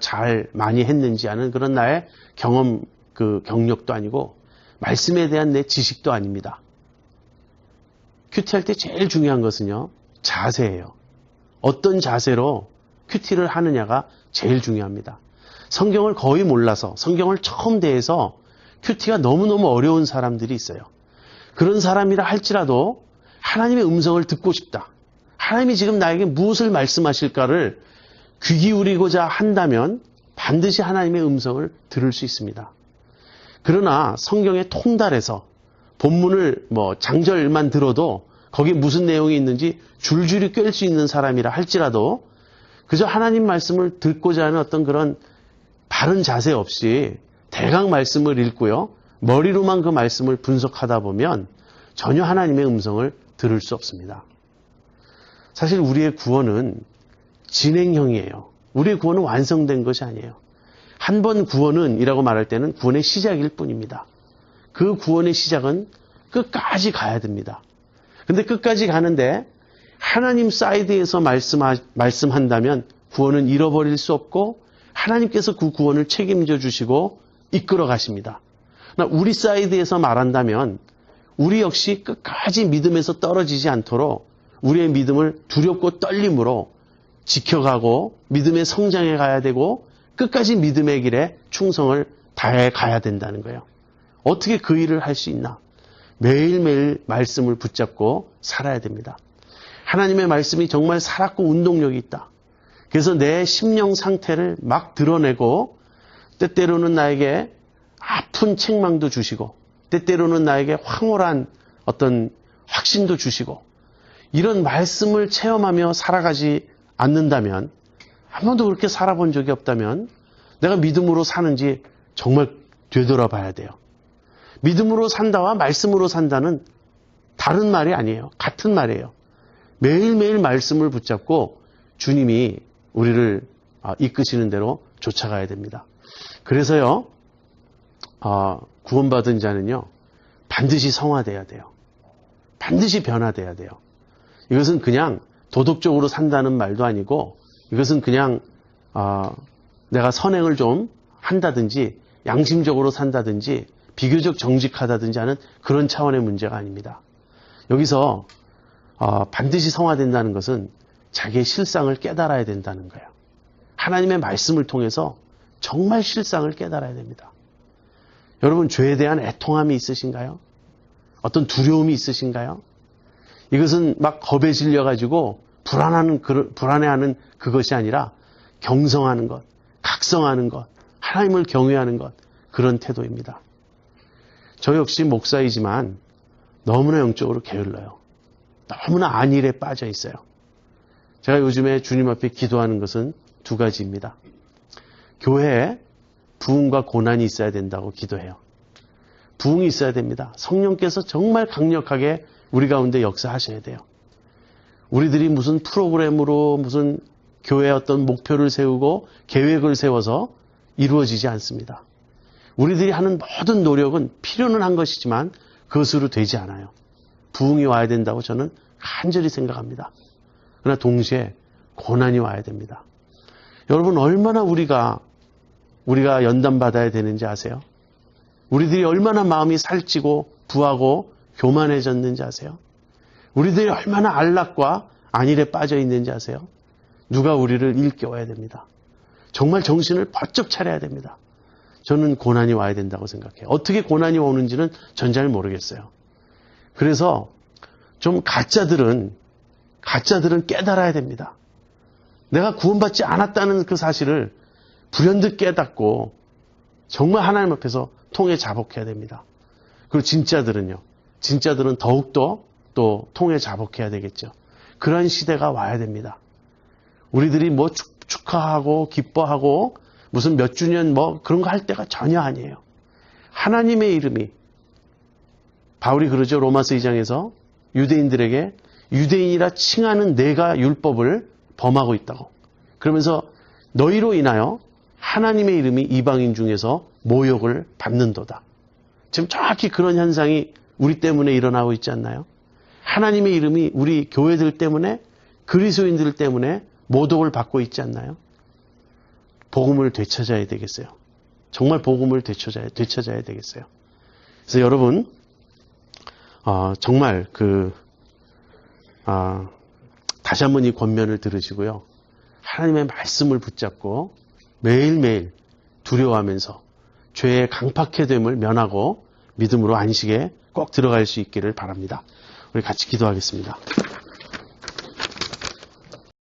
많이 했는지 아는 그런 나의 경력도 아니고 말씀에 대한 내 지식도 아닙니다. 큐티 할 때 제일 중요한 것은요. 자세예요. 어떤 자세로 큐티를 하느냐가 제일 중요합니다. 성경을 거의 몰라서 성경을 처음 대해서 큐티가 너무너무 어려운 사람들이 있어요. 그런 사람이라 할지라도 하나님의 음성을 듣고 싶다. 하나님이 지금 나에게 무엇을 말씀하실까를 귀 기울이고자 한다면 반드시 하나님의 음성을 들을 수 있습니다. 그러나 성경에 통달해서 본문을 장절만 들어도 거기에 무슨 내용이 있는지 줄줄이 꿰을 수 있는 사람이라 할지라도 그저 하나님 말씀을 듣고자 하는 어떤 그런 바른 자세 없이 대강 말씀을 읽고요. 머리로만 그 말씀을 분석하다 보면 전혀 하나님의 음성을 들을 수 없습니다. 사실 우리의 구원은 진행형이에요. 우리의 구원은 완성된 것이 아니에요. 한 번 구원은이라고 말할 때는 구원의 시작일 뿐입니다. 그 구원의 시작은 끝까지 가야 됩니다. 근데 끝까지 가는데 하나님 사이드에서 말씀한다면 구원은 잃어버릴 수 없고 하나님께서 그 구원을 책임져 주시고 이끌어 가십니다. 그러나 우리 사이드에서 말한다면 우리 역시 끝까지 믿음에서 떨어지지 않도록 우리의 믿음을 두렵고 떨림으로 지켜가고 믿음의 성장해 가야 되고 끝까지 믿음의 길에 충성을 다해 가야 된다는 거예요. 어떻게 그 일을 할 수 있나? 매일매일 말씀을 붙잡고 살아야 됩니다. 하나님의 말씀이 정말 살았고 운동력이 있다. 그래서 내 심령 상태를 막 드러내고 때때로는 나에게 아픈 책망도 주시고 때때로는 나에게 황홀한 어떤 확신도 주시고 이런 말씀을 체험하며 살아가지 않는다면 한 번도 그렇게 살아본 적이 없다면 내가 믿음으로 사는지 정말 되돌아봐야 돼요. 믿음으로 산다와 말씀으로 산다는 다른 말이 아니에요. 같은 말이에요. 매일매일 말씀을 붙잡고 주님이 우리를 이끄시는 대로 쫓아가야 됩니다. 그래서요, 구원받은 자는요, 반드시 성화돼야 돼요. 반드시 변화돼야 돼요. 이것은 그냥 도덕적으로 산다는 말도 아니고 이것은 그냥 내가 선행을 좀 한다든지 양심적으로 산다든지 비교적 정직하다든지 하는 그런 차원의 문제가 아닙니다. 여기서 반드시 성화된다는 것은 자기의 실상을 깨달아야 된다는 거예요. 하나님의 말씀을 통해서 정말 실상을 깨달아야 됩니다. 여러분, 죄에 대한 애통함이 있으신가요? 어떤 두려움이 있으신가요? 이것은 막 겁에 질려가지고 불안해하는 그것이 아니라 경성하는 것, 각성하는 것, 하나님을 경외하는 것, 그런 태도입니다. 저 역시 목사이지만 너무나 영적으로 게을러요. 너무나 안일에 빠져 있어요. 제가 요즘에 주님 앞에 기도하는 것은 두 가지입니다. 교회에 부흥과 고난이 있어야 된다고 기도해요. 부흥이 있어야 됩니다. 성령께서 정말 강력하게 우리 가운데 역사하셔야 돼요. 우리들이 무슨 프로그램으로 무슨 교회의 어떤 목표를 세우고 계획을 세워서 이루어지지 않습니다. 우리들이 하는 모든 노력은 필요는 한 것이지만 그것으로 되지 않아요. 부흥이 와야 된다고 저는 간절히 생각합니다. 그러나 동시에 고난이 와야 됩니다. 여러분, 얼마나 우리가 연단받아야 되는지 아세요? 우리들이 얼마나 마음이 살찌고 부하고 교만해졌는지 아세요? 우리들이 얼마나 안락과 안일에 빠져 있는지 아세요? 누가 우리를 일깨워야 됩니다. 정말 정신을 바짝 차려야 됩니다. 저는 고난이 와야 된다고 생각해요. 어떻게 고난이 오는지는 전 잘 모르겠어요. 그래서 좀 가짜들은 깨달아야 됩니다. 내가 구원받지 않았다는 그 사실을 불현듯 깨닫고 정말 하나님 앞에서 통에 자복해야 됩니다. 그리고 진짜들은 더욱더 또 통에 자복해야 되겠죠. 그런 시대가 와야 됩니다. 우리들이 뭐 축하하고 기뻐하고 무슨 몇 주년 뭐 그런 거 할 때가 전혀 아니에요. 하나님의 이름이, 바울이 그러죠. 로마서 2장에서 유대인들에게 유대인이라 칭하는 내가 율법을 범하고 있다고. 그러면서 너희로 인하여 하나님의 이름이 이방인 중에서 모욕을 받는도다. 지금 정확히 그런 현상이 우리 때문에 일어나고 있지 않나요? 하나님의 이름이 우리 교회들 때문에, 그리스도인들 때문에 모독을 받고 있지 않나요? 복음을 되찾아야 되겠어요. 정말 복음을 되찾아야 되겠어요. 그래서 여러분, 정말 다시 한번 이 권면을 들으시고요. 하나님의 말씀을 붙잡고 매일매일 두려워하면서 죄의 강팍해됨을 면하고 믿음으로 안식에 꼭 들어갈 수 있기를 바랍니다. 우리 같이 기도하겠습니다.